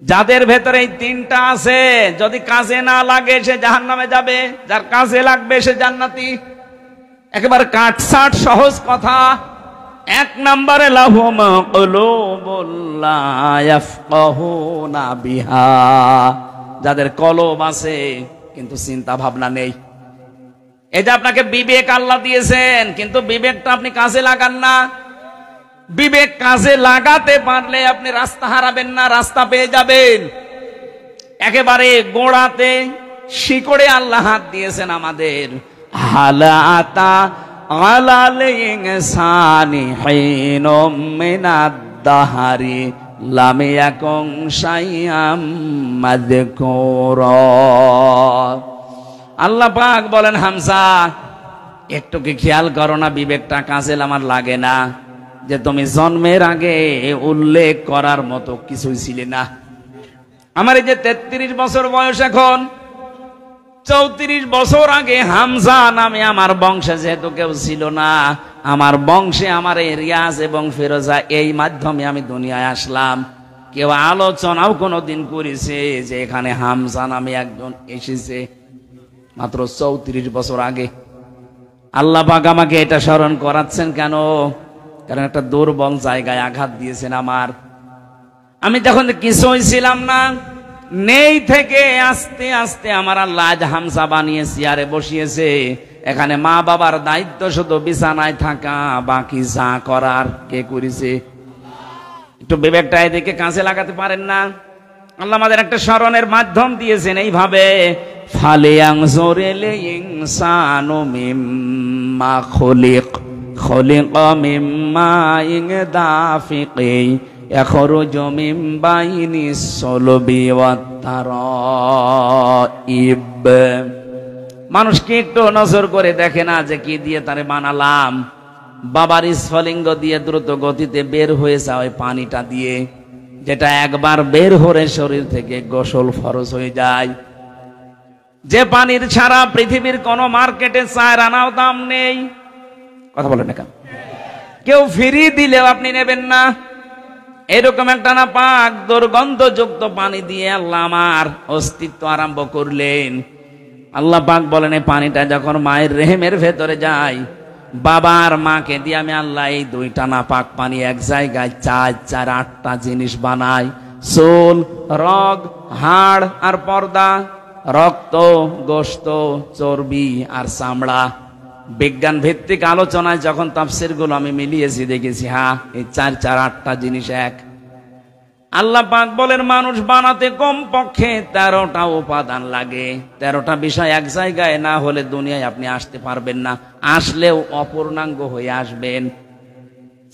যাদের ভেতরে এই 3টা আছে, যদি কাজে না লাগে সে জাহান্নামে যাবে, যার কাজে লাগবে সে জান্নাতি। একেবারে কাটছাট সহজ কথা। 1 নম্বরে লাহুম কুলুবুল লা ইয়াফকাহুনা বিহা, যাদের কলব আছে কিন্তু চিন্তা ভাবনা নেই। এই যে আপনাকে বিবেক আল্লাহ দিয়েছেন, কিন্তু বিবেকটা আপনি কাজে লাগান না। বিবেক কাজে লাগাতে পারলে আপনি রাস্তা হারাবেন না, রাস্তা পেয়ে যাবেন। একেবারে গোড়াতে শিকড়ে আল্লাহ হাত দিয়েছেন আমাদের। হালাতা আলাল ইনসানি হিনুম মিনাদ দাহারি লাম ইয়াকুন শাইআম মাযকুরা। আল্লাহ পাক বলেন, হামজা একটু কি খেয়াল করো না, বিবেকটা কাজে আমার লাগে না যে তুমি জন্মের আগে উল্লেখ করার মতো কিছুই ছিলে না। আমার এই যে 33 বছর বয়স, এখন 34 বছর আগে হামজা নামে আমার বংশে যেহেতু কেউ ছিল না, আমার বংশে আমার এই রিয়াজ এবং ফিরোজা, এই মাধ্যমে আমি দুনিয়ায় আসলাম। কেউ আলোচনাও কোনোদিন করেছে যে এখানে হামজা নামে একজন এসেছে মাত্র 34 বছর আগে? আল্লাহ পাক আমাকে এটা স্মরণ করাচ্ছেন কেন? কারণ একটা দুর্বল জায়গায় আঘাত দিয়েছেন আমার। আমি তখন কিছুই ছিলাম না, নেই থেকে আস্তে আস্তে আমার আল্লাহ আজ হামজা বানিয়ে চেয়ারে বসিয়েছে। এখানে মা বাবার দায়িত্ব শুধু বিছানায় থাকা, বাকি যা করার কে করেছে? একটু বিবেকটা এদিকে কাছে লাগাতে পারেন না? আল্লাহ আমাদের একটা স্মরণের মাধ্যম দিয়েছেন এইভাবে, ফালিয়ানজুরিল ইনসানু মিম্মা খুলিক খুলিকা মিম্মা দাফিকি ইয়াখরুজু মিন বাইনিস সুলবি ওয়াত তারাইব। মানুষকে একটু নজর করে দেখে না যে কি দিয়ে তারে বানালাম? বাবার স্ফলিঙ্গ দিয়ে দ্রুত গতিতে বের হয়ে যাওয়া পানিটা দিয়ে, যেটা একবার বের হয়ে শরীর থেকে গোসল ফরজ হয়ে যায়, যে পানির ছাড়া পৃথিবীর কোন মার্কেটে 4 আনাও দাম নেই। কথা বলেন না কেন? কেউ ফ্রি দিলেও আপনি নেবেন না। এরকম একটা না পাক দুর্গন্ধযুক্ত পানি দিয়ে আল্লাহ আমার অস্তিত্ব আরম্ভ করলেন। আল্লাহ পাক বলেন এই পানিটা যখন মায়ের রেহেমের ভেতরে যায়, বাবার মাকে দিয়ে আমি আল্লাহ এই 2টা না পাক পানি এক জায়গায় 4-8টা জিনিস বানাই। চুল, রগ, হাড় আর পর্দা, রক্ত, গোশত, চর্বি আর চামড়া। বিজ্ঞান ভিত্তিক আলোচনায় যখন তাফসীরগুলো আমি মিলিয়েছি দেখেছি, হ্যাঁ এই 4-8টা জিনিস এক। আল্লাহ পাক বলেন মানুষ বানাতে কম পক্ষে 13টা উপাদান লাগে। 13টা বিষয় এক জায়গায় না হলে দুনিয়ায় আপনি আসতে পারবেন না, আসলেও অপূর্ণাঙ্গ হয়ে আসবেন।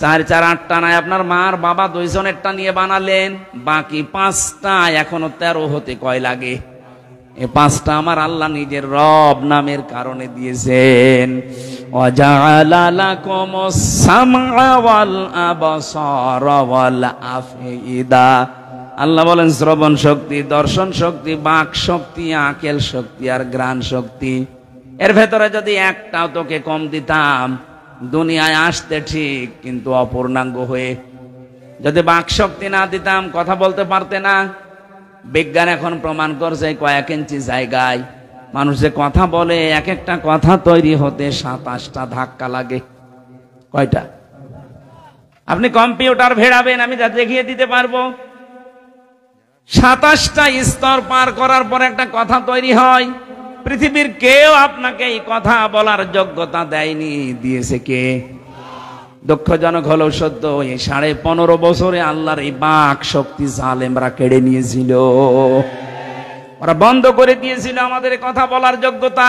4-8টা নাই, আপনার মার বাবা 2 জনেরটা নিয়ে বানালেন, বাকি 5টা এখনো 13 হতে কয় লাগে? এই 5টা আমার আল্লাহ নিজের রব নামের কারণে দিয়েছেন। ওয়াজআলা লাকুমুস সামআ ওয়াল আবসারা ওয়াল আফইদা। আল্লাহ বলেন শ্রবণ শক্তি, দর্শন শক্তি, বাক শক্তি, আকেল শক্তি আর ঘ্রাণ শক্তি, এর ভেতরে যদি একটাও তোকে কম দিতাম দুনিয়ায় আসতে ঠিক, কিন্তু অপূর্ণাঙ্গ হয়ে। যদি বাক শক্তি না দিতাম কথা বলতে পারতে না। বিজ্ঞান এখন প্রমাণ করছে কয়েক ইঞ্চি জায়গায় মানুষ যে কথা বলে, এক একটা কথা তৈরি হতে 27টা ধাক্কা লাগে। কয়টা? আপনি কম্পিউটার ভেড়াবেন, আমি যা দেখিয়ে দিতে পারবো। 27টা স্তর পার করার পর একটা কথা তৈরি হয়। পৃথিবীর কেউ আপনাকে এই কথা বলার যোগ্যতা দেয়নি, দিয়েছে কে? দুঃখজনক হলেও সত্য, এই 15.5 বছরে আল্লাহর এই বাক শক্তি জালেমরা কেড়ে নিয়েছিল। ওরা বন্ধ করে দিয়েছিল আমাদের কথা বলার যোগ্যতা।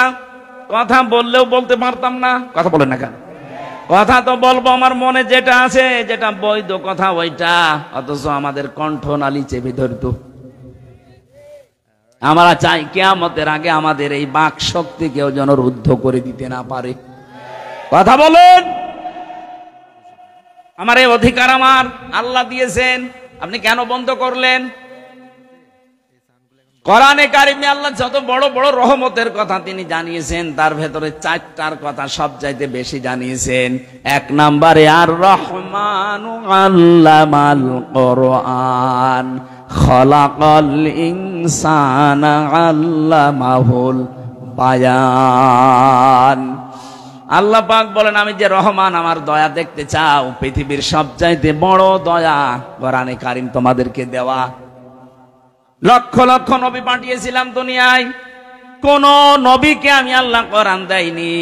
কথা বললেও বলতে পারতাম না। কথা বলেন না কেন? কথা তো বলবো আমার মনে যেটা আছে, যেটা বৈধ কথা ওইটা, অথচ আমাদের কণ্ঠনালী চেপে ধরত। আমরা চাই কিয়ামতের আগে আমাদের এই বাক শক্তি কেউ যেন রুদ্ধ করে দিতে না পারে। কথা বলেন। আমার এই অধিকার আমার আল্লাহ দিয়েছেন, আপনি কেন বন্ধ করলেন? কোরআনে কারিমে আল্লাহ যত বড় বড় রহমতের কথা তিনি জানিয়েছেন, তার ভেতরে 4টার কথা সবচাইতে বেশি জানিয়েছেন। 1 নম্বরে আর রহমানু আল্লামাল কোরআন খলাকাল ইনসানা আল্লামাহুল বায়ান। আল্লাহ পাক বলেন আমি যে রহমান, আমার দয়া দেখতে চাও, পৃথিবীর সবচাইতে বড় দয়া কোরআনে কারিম তোমাদেরকে দেওয়া। লক্ষ লক্ষ নবী পাঠিয়েছিলাম দুনিয়ায়, কোন নবীকে আমি আল্লাহ কোরআন দেয়নি,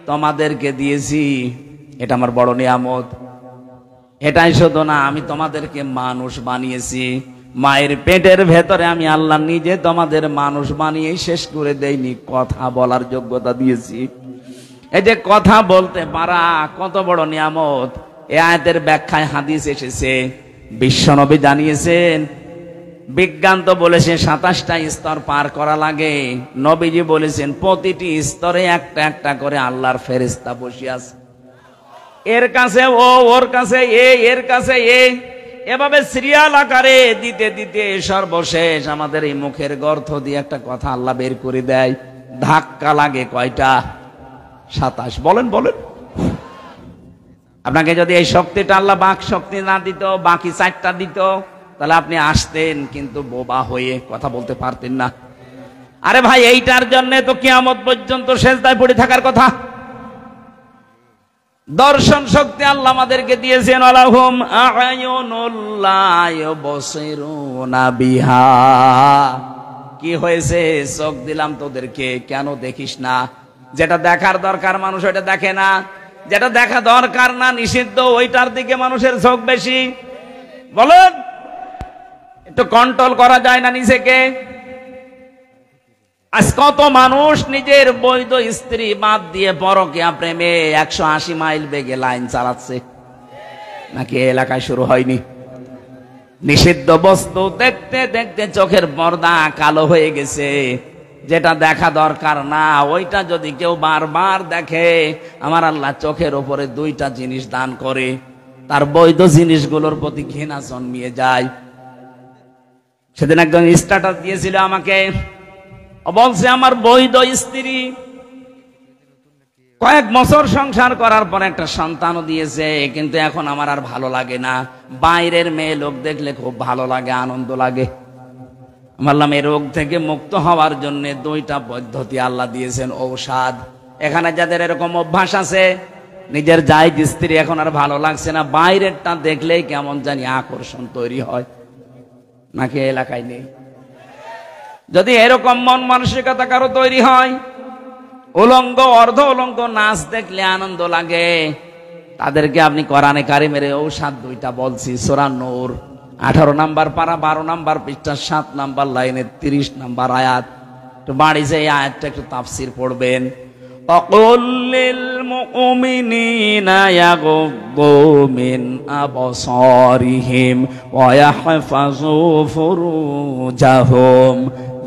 তোমাদেরকে দিয়েছি। এটা আমার বড় নিয়ামত। এটাই শুধু না, আমি তোমাদেরকে মানুষ বানিয়েছি। মায়ের পেটের ভেতরে আমি আল্লাহ নিজে তোমাদের মানুষ বানিয়ে শেষ করে দেইনি, কথা বলার যোগ্যতা দিয়েছি। এই যে কথা বলতে পারা কত বড় নিয়ামত। এই আয়াতের ব্যাখ্যায় হাদিস এসেছে, বিশ্বনবী জানিয়েছেন, বিজ্ঞান তো বলেছে 27টা স্তর পার করা লাগে, নবীজি বলেছেন প্রতিটি স্তরে একটা একটা করে আল্লাহর ফেরেশতা বসে আছে। এর কাছে ও, ওর কাছে এ, এর কাছে এ, এভাবে সিরিয়াল আকারে দিতে দিতে সর্বশেষ আমাদের এই মুখের গর্ত দিয়ে একটা কথা আল্লাহ বের করে দেয়। ধাক্কা লাগে কয়টা? 27। বলেন বলেন। আপনাকে যদি এই শক্তিটা আল্লাহ বাক শক্তি না দিত, বাকি 4টা দিত, তাহলে আপনি আসতেন, কিন্তু বোবা হয়ে কথা বলতে পারতেন না। আরে ভাই, এইটার জন্য তো কিয়ামত পর্যন্ত সেজদায় পড়ে থাকার কথা। দর্শন শক্তি আল্লাহ আমাদেরকে দিয়েছেন, আলাহুম আ'য়ুনুল লা ইউবসিরুনা বিহা। কি হয়েছে? চোখ দিলাম তোদেরকে, কেন দেখিস না? যেটা দেখার দরকার মানুষ ওইটা দেখে না, যেটা দেখা দরকার না, নিষিদ্ধ, ওইটার দিকে মানুষের চোখ বেশি। বলেন, একটু কন্ট্রোল করা যায় না নিজেকে? আজ কত মানুষ নিজের বৈধ স্ত্রী বাদ দিয়ে পরকীয়া প্রেমে 180 মাইল বেগে লাইন চালাচ্ছে। নাকি এলাকায় শুরু হয়নি? নিষিদ্ধ বস্তু দেখতে দেখতে চোখের পর্দা কালো হয়ে গেছে। যেটা দেখা দরকার না ওইটা যদি কেউ বারবার দেখে, আমার আল্লাহ চোখের উপরে 2টা জিনিস দান করে, তার বৈধ জিনিসগুলোর প্রতি ঘৃণা জন্মিয়ে যায়। সেদিন একজন স্ট্যাটাস দিয়েছিল আমাকে, বলছে আমার বৈধ স্ত্রী কয়েক বছর সংসার করার পর একটা সন্তানও দিয়েছে, কিন্তু এখন আমার আর ভালো লাগে না। বাইরের মেয়ে লোক দেখলে খুব ভালো লাগে, আনন্দ লাগে। বললাম, এই রোগ থেকে মুক্ত হওয়ার জন্য 2টা পদ্ধতি আল্লাহ দিয়েছেন, ঔষধ। এখানে যাদের এরকম অভ্যাস আছে, নিজের জায়েজ স্ত্রী এখন আর ভালো লাগছে না, বাইরেরটা দেখলেই কেমন জানি আকর্ষণ তৈরি হয়, নাকি এলাকায় নেই? যদি এরকম মন মানসিকতা কারো তৈরি হয়, উলঙ্গ অর্ধ উলঙ্গ নাচ দেখলে আনন্দ লাগে, তাদেরকে আপনি কোরআনে কারিমের ঔষধ 2টা বলছি। সূরা নূর 18 নম্বর পারা 12 নম্বর পৃষ্ঠা 7 নম্বর লাইনে 30 নম্বর আয়াত। তো বাড়ি যে আয়াতটা একটু তাফসীর পড়বেন। وَقُلْ لِلْمُؤْمِنِينَ يَغُضُّوا مِنْ أَبْصَارِهِمْ وَيَحْفَظُوا فُرُوجَهُمْ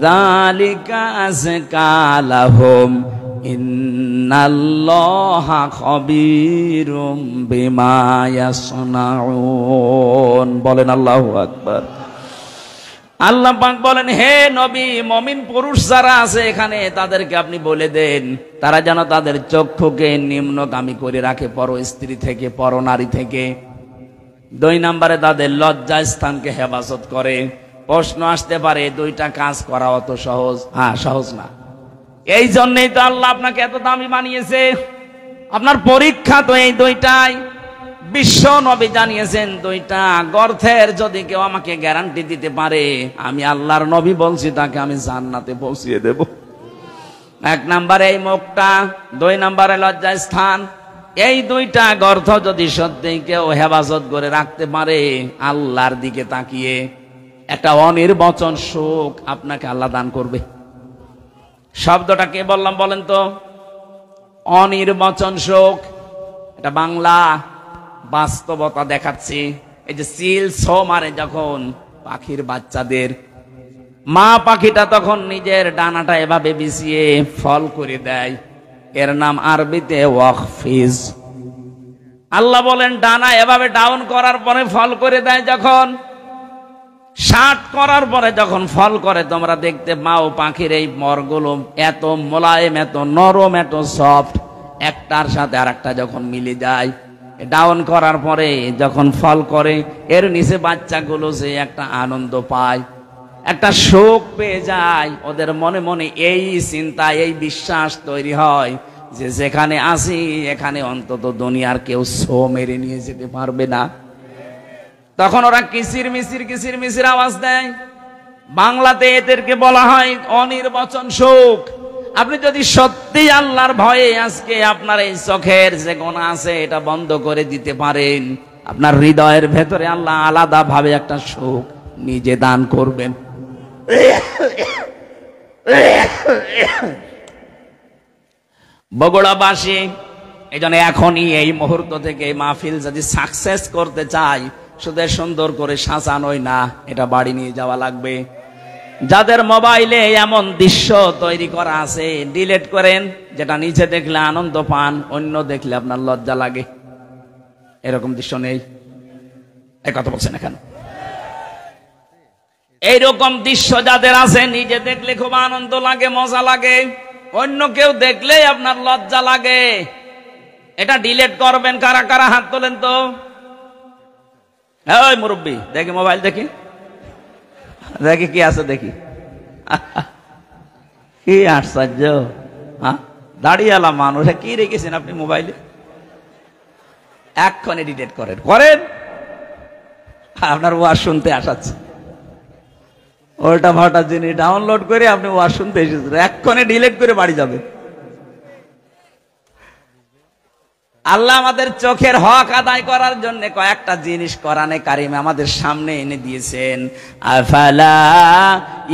ذَلِكَ أَزْكَى لَهُمْ ইন্নাল্লাহা খবীরুম বিমা ইয়াসনাউন। বলেন আল্লাহু আকবার। আল্লাহ পাক বলেন, হে নবী, মুমিন পুরুষ যারা আছে এখানে তাদেরকে আপনি বলে দেন, তারা যেন তাদের চক্ষুকে নিম্নগামী করে রাখে পর স্ত্রী থেকে, পর নারী থেকে। 2 নম্বরে তাদের লজ্জা স্থানকে হেফাজত করে। প্রশ্ন আসতে পারে, 2টা কাজ করা অত সহজ? হ্যাঁ, সহজ না। এই জন্যই তো আল্লাহ আপনাকে এত দামি বানিয়েছে। আপনার পরীক্ষা তো এই 2টাই। বিশ্ব নবী জানিয়েছেন 2টা গর্থের যদি কেউ আমাকে গ্যারান্টি দিতে পারে, আমি আল্লাহর নবী বলছি তাকে আমি জান্নাতে পৌঁছিয়ে দেব। 1 নম্বরে এই মুখটা, 2 নম্বরে লজ্জা স্থান। এই 2টা গর্থ যদি সত্যি কেউ হেফাজত করে রাখতে পারে, আল্লাহর দিকে তাকিয়ে একটা অনির্বচন সুখ আপনাকে আল্লাহ দান করবে। শব্দটা কে বললাম বলেন তো? অনির্বচন সুখ। এটা বাংলা, বাস্তবতা দেখাচ্ছি। এই যে চিল ছো মারে যখন পাখির বাচ্চাদের, মা পাখিটা তখন নিজের ডানাটা এভাবে বিছিয়ে ফল করে দেয়, এর নাম আরবিতে ওয়াকফিজ। আল্লাহ বলেন, ডানা এভাবে ডাউন করার পরে ফল করে দেয়, যখন 60 করার পরে যখন ফল করে, তোমরা দেখতে পাও পাখির এই মরগুলো এত মোলায়েম, এত নরম, এত সফট, একটার সাথে আরেকটা যখন মিলে যায়, ডাউন করার পরে যখন ফল করে, এর নিচে বাচ্চাগুলো যে একটা আনন্দ পায়, একটা সুখ পেয়ে যায়, ওদের মনে মনে এই চিন্তা, এই বিশ্বাস তৈরি হয় যে যেখানে আসি এখানে অন্তত দুনিয়ার কেউ ছো মেরে নিয়ে যেতে পারবে না। তখন ওরা কিসির মিসির আওয়াজ দেয়। বাংলাতে এদেরকে বলা হয় অনির্বচন সুখ। আপনি যদি সত্যি আল্লাহর ভয়ে আজকে আপনার এই চোখের যে গোনা আছে এটা বন্ধ করে দিতে পারেন, আপনার হৃদয়ের ভেতরে আল্লাহ আলাদা ভাবে একটা সুখ নিজে দান করবেন। বগুড়াবাসী এই জন্য এখনই এই মুহূর্ত থেকে এই মাহফিল যদি সাকসেস করতে চাই, শুধু সুন্দর করে সাজানোই না, এটা বাড়ি নিয়ে যাওয়া লাগবে। যাদের মোবাইলে এমন দৃশ্য তৈরি করা আছে, ডিলিট করেন। যেটা নিচে দেখলে আনন্দ পান, অন্য দেখলে আপনার লজ্জা লাগে। এরকম দৃশ্য নেই? এই কথা বলছেন এখানে? এইরকম দৃশ্য যাদের আছে, নিজে দেখলে খুব আনন্দ লাগে, মজা লাগে, অন্য কেউ দেখলেই আপনার লজ্জা লাগে। এটা ডিলিট করবেন। কারা কারা হাত তোলেন তো? ওই মুরব্বী, দেখি মোবাইল দেখি। দেখি কি আছে দেখি। কি আশ্চর্য, হ্যাঁ, দাঁড়িয়েলা মানুষ কি রেখেছেন আপনি মোবাইলে? এক্ষণে ডিলিট করেন, করেন, আপনার ওয়াজ শুনতে আসাচ্ছে। ওটা ভাটা জিনিস ডাউনলোড করে আপনি ওয়াজ শুনতে এসেছেন, এক্ষণে ডিলিট করে বাড়ি যাবে। আল্লাহ আমাদের চোখের হক আদায় করার জন্য কয়েকটা জিনিস কোরআনে কারিমে আমাদের সামনে এনে দিয়েছেন। আফালা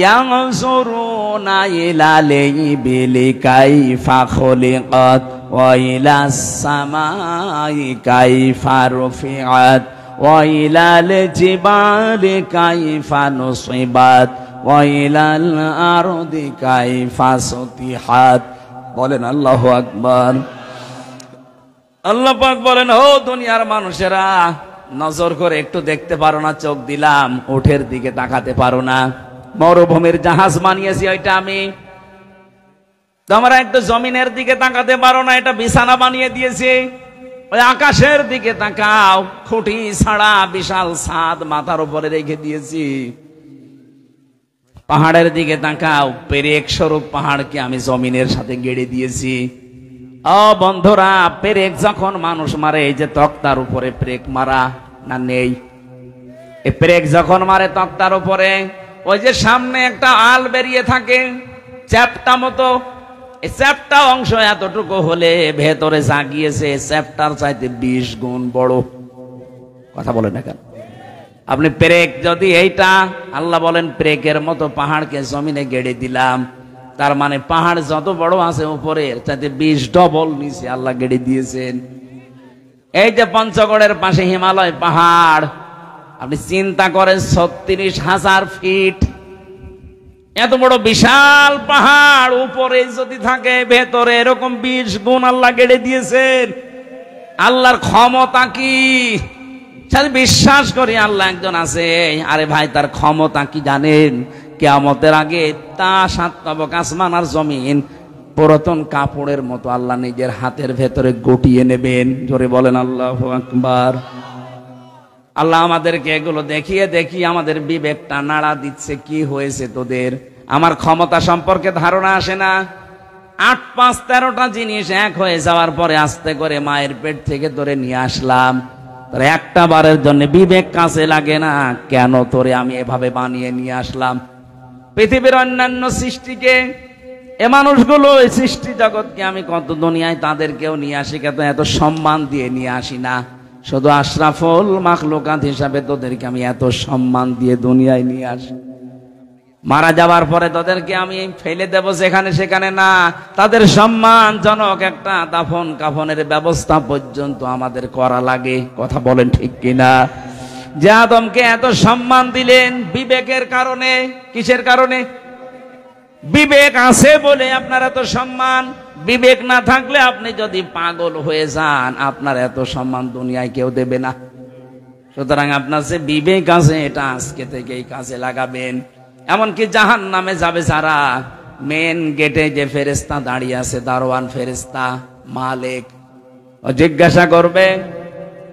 ইয়ানজুরুনা ইলাল ইবিলি কাইফা খুলিকাত ওয়া ইলাস সামাই কাইফা রুফিআত ওয়া ইলাল জিবালি কাইফা নুসিবাত ওয়া ইলাল আরদি কাইফা সুতিহাত। বলেন আল্লাহু আকবার। আল্লাহ পাক বলেন, ও দুনিয়ার মানুষেরা, নজর করে একটু দেখতে পারো না? চোখ দিলাম, উটের দিকে তাকাতে পারো না? মরুভূমির জাহাজ বানিয়েছি ওইটা আমি। তোমরা একটু জমিনের দিকে তাকাতে পারো না? এটা বিছানা বানিয়ে দিয়েছি। ওই আকাশের দিকে তাকাও, খুঁটি ছাড়া বিশাল ছাদ মাথার উপরে রেখে দিয়েছি। পাহাড়ের দিকে তাকাও, পেরেক স্বরূপ পাহাড়কে আমি জমিনের সাথে গেড়ে দিয়েছি। ও বন্ধুরা, পেরেক যখন মানুষ মারে, এই যে তক্তার উপরে পেরেক মারা না নেই? এই পেরেক যখন মারে তক্তার উপরে, ওই যে সামনে একটা আল বেরিয়ে থাকে চ্যাপটা মতো, এই চ্যাপটা অংশ এতটুকু হলে ভেতরে যা গিয়েছে চ্যাপটার চাইতে 20 গুণ বড়। কথা বলেন না কেন? আপনি পেরেক যদি এইটা, আল্লাহ বলেন পেরেকের মতো পাহাড়কে জমিনে গেড়ে দিলাম, তার মানে পাহাড় যত বড় আছে উপরে তাতে 20 ডবল নিচে আল্লাহ গেড়ে দিয়েছেন। এই যে পঞ্চগড়ের পাশে হিমালয় পাহাড়, আপনি চিন্তা করেন 36,000 ফিট, এত বড় বিশাল পাহাড় উপরে যদি থাকে, ভেতরে এরকম 20 গুণ আল্লাহ গেড়ে দিয়েছেন। আল্লাহর ক্ষমতা কি! সাথে বিশ্বাস করি আল্লাহ একজন আছে। আরে ভাই, তার ক্ষমতা কি জানেন? কিয়ামতের আগে তা 7 তবক আসমান আর জমিন পুরাতন কাপড়ের মতো আল্লাহ নিজের হাতের ভেতরে গুটিয়ে নেবেন। জোরে বলেন আল্লাহু আকবার। আল্লাহ আমাদেরকে এগুলো দেখিয়ে দেখিয়ে আমাদের বিবেকটা নাড়া দিচ্ছে। কি হয়েছে তোদের? আমার ক্ষমতা সম্পর্কে ধারণা আসে না? 8, 5, 13টা জিনিস এক হয়ে যাওয়ার পরে আস্তে করে মায়ের পেট থেকে ধরে নিয়ে আসলাম। তোর একটা বারের জন্য বিবেক কাছে লাগে না? কেন তোরে আমি এভাবে বানিয়ে নিয়ে আসলাম? পৃথিবীর অন্যান্য সৃষ্টিকে, এ মানুষগুলো, এই সৃষ্টি জগৎকে আমি কত দুনিয়ায় তাদেরকেও নিয়ে আসি, কিন্তু এত সম্মান দিয়ে নিয়ে আসি না। শুধু আশরাফুল মাখলুকাত হিসাবে তোদেরকে আমি এত সম্মান দিয়ে দুনিয়ায় নিয়ে আসি। মারা যাওয়ার পরে তোদেরকে আমি ফেলে দেব যেখানে সেখানে না, তাদের সম্মানজনক একটা দাফন কাফনের ব্যবস্থা পর্যন্ত আমাদের করা লাগে। কথা বলেন ঠিক কিনা? যে আদমকে এত সম্মান দিলেন বিবেকের কারণে। কিসের কারণে? বিবেক আছে বলে আপনার এত সম্মান। বিবেক না থাকলে আপনি যদি পাগল হয়ে যান, আপনার এত সম্মান দুনিয়ায় কেউ দেবে না। সুতরাং আপনার যে বিবেক আছে, এটা আজকে থেকেই কাজে লাগাবেন। এমনকি জাহান্নামে যাবে যারা, মেন গেটে যে ফেরেশতা দাঁড়িয়ে আছে, দারোয়ান ফেরেশতা মালিক, ও জিজ্ঞাসা করবে,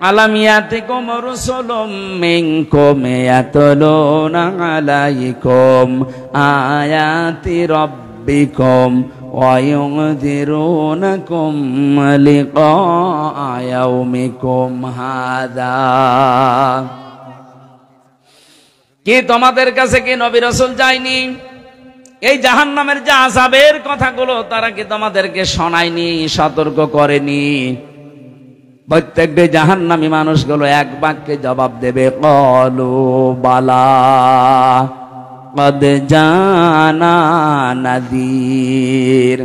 আলাম ইয়াতিকুম রাসূলুম মিনকুম ইয়াতলুনা আলাইকুম আয়াতি রাব্বিকুম ওয়া ইউনযিরুনাকুম লিকা ইয়াউমিকুম হাযা। কি তোমাদের কাছে কি নবী রাসূল যায়নি? এই জাহান্নামের যে আযাবের কথাগুলো তারা কি তোমাদেরকে শোনায়নি, সতর্ক করেনি? প্রত্যেকটি জাহান্নামী মানুষগুলো এক বাক্যে জবাব দেবে, ক্বালু বালা ক্বাদ জানা নাযীর।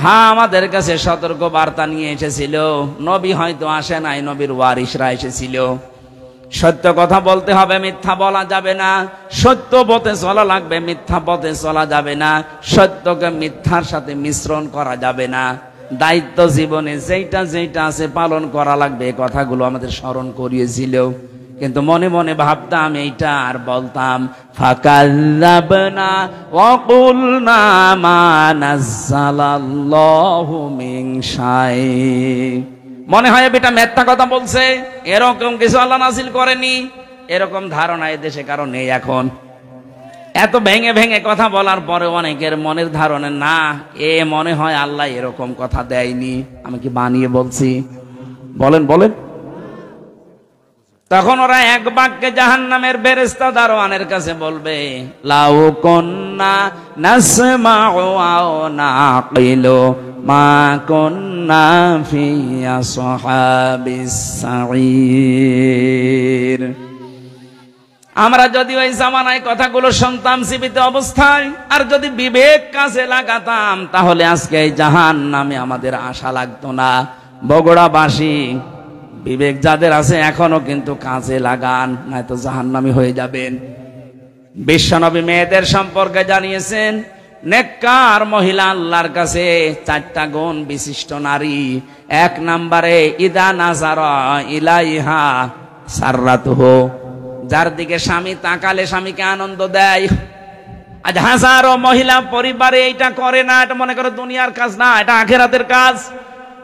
হ্যাঁ, আমাদের কাছে সতর্ক বার্তা নিয়ে এসেছিল। নবী হয়তো আসে নাই, নবীর ওয়ারিসরা এসেছিল। সত্য কথা বলতে হবে, মিথ্যা বলা যাবে না। সত্য পথে চলা লাগবে, মিথ্যা পথে চলা যাবে না। সত্যকে মিথ্যার সাথে মিশ্রণ করা যাবে না। দায়িত্ব জীবনে যেটা যেটা আছে পালন করা লাগবে, কথাগুলো আমাদের স্মরণ করিয়েছিল। কিন্তু মনে মনে ভাবতাম এইটা, আর বলতাম ফাকাল্লাবনা ওয়া কুলনা মা নাযালাল্লাহু মিন শাই। মনে হয় বেটা মিথ্যা কথা বলছে, এরকম কিছু আল্লাহ নাযিল করেনি, এরকম ধারণা এদেশে কারো নেই এখন। এত ভেঙে ভেঙে কথা বলার পরে অনেকের মনের ধারণা, না এ মনে হয় আল্লাহ এরকম কথা দেয়নি, আমি কি বানিয়ে বলছি? বলেন বলেন। তখন ওরা এক বাক্যে জাহান্নামের ফেরেশতা দারোয়ানের কাছে বলবে, লাউ কুন্না নাসমাউ আও নাকিলু মা কুন্না ফি আসহাবিস সাঈর। আমরা যদি ওই জামানায় কথাগুলো শুনতাম জীবিত অবস্থায়, আর যদি বিবেক কাজে লাগাতাম, তাহলে আজকে এই জাহান্নামে আমাদের আশা লাগতো না। বগুড়াবাসী বিবেক যাদের আছে এখনো কিন্তু কাজে লাগান, নয়তো জাহান্নামী হয়ে যাবেন। বিশ্বনবী মেয়েদের সম্পর্কে জানিয়েছেন, নেককার মহিলা আল্লাহর কাছে 4টা গুণ বিশিষ্ট নারী। 1 নম্বরে ইদা নাজারা ইলাইহা সাররাতুহু, যার দিকে স্বামী তাকালে স্বামীকে আনন্দ দেয়। আজ হাজারো মহিলা পরিবারে এটা করে না, এটা মনে করে দুনিয়ার কাজ না, এটা আখিরাতের কাজ।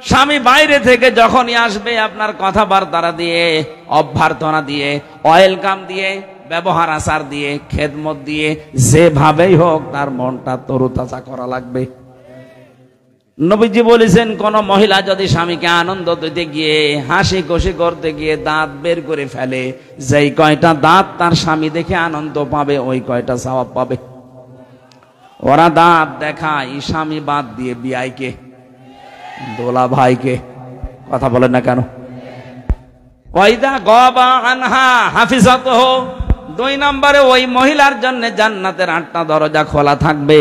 স্বামী বাইরে থেকে যখনই আসবে, আপনার কথাবার্তা দিয়ে, অভ্যর্থনা দিয়ে, ওয়েলকাম দিয়ে, ব্যবহার আচার দিয়ে, খেদমত দিয়ে, যেভাবেই হোক তার মনটা তরুতাজা করা লাগবে। নবীজি বলেছেন, কোন মহিলা যদি স্বামীকে আনন্দ দিতে গিয়ে, হাসি খুশি করতে গিয়ে দাঁত বের করে ফেলে, যেই কয়টা দাঁত তার স্বামী দেখে আনন্দ পাবে, ওই কয়টা সওয়াব পাবে। ওরা দাঁত দেখায় স্বামী বাদ দিয়ে বিআইকে, দোলা ভাইকে। কথা বলেন না কেন? ওয়াইদা গাবা আনহা হাফিজাতুহু, 2 নম্বরে ওই মহিলার জন্য জান্নাতের 8টা দরজা খোলা থাকবে।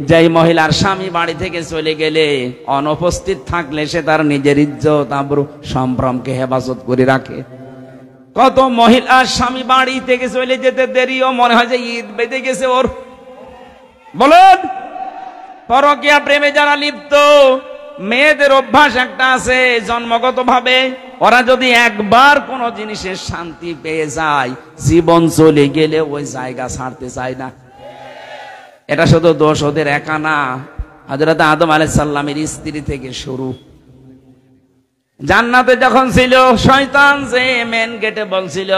যেই মহিলার স্বামী বাড়ি থেকে চলে গেলে, অনুপস্থিত থাকলে সে তার নিজের ইজ্জত আবরু সম্ভ্রমকে হেফাজত করে রাখে। কত মহিলার স্বামী বাড়ি থেকে চলে যেতে দেরিও মনে হয় যে ঈদ বেঁধে গেছে ওর। বলুন, পরকীয়া প্রেমে যারা লিপ্ত, মেয়েদের অভ্যাস একটা আছে জন্মগত ভাবে, ওরা যদি একবার কোন জিনিসের শান্তি পেয়ে যায়, জীবন চলে গেলে ওই জায়গা ছাড়তে চায় না। এটা শুধু দোষ ওদের একা না, হযরত আদম আলাইহিস সালামের স্ত্রী থেকে শুরু। জান্নাতে যখন ছিল, শয়তান যে মেন গেটে বলছিল,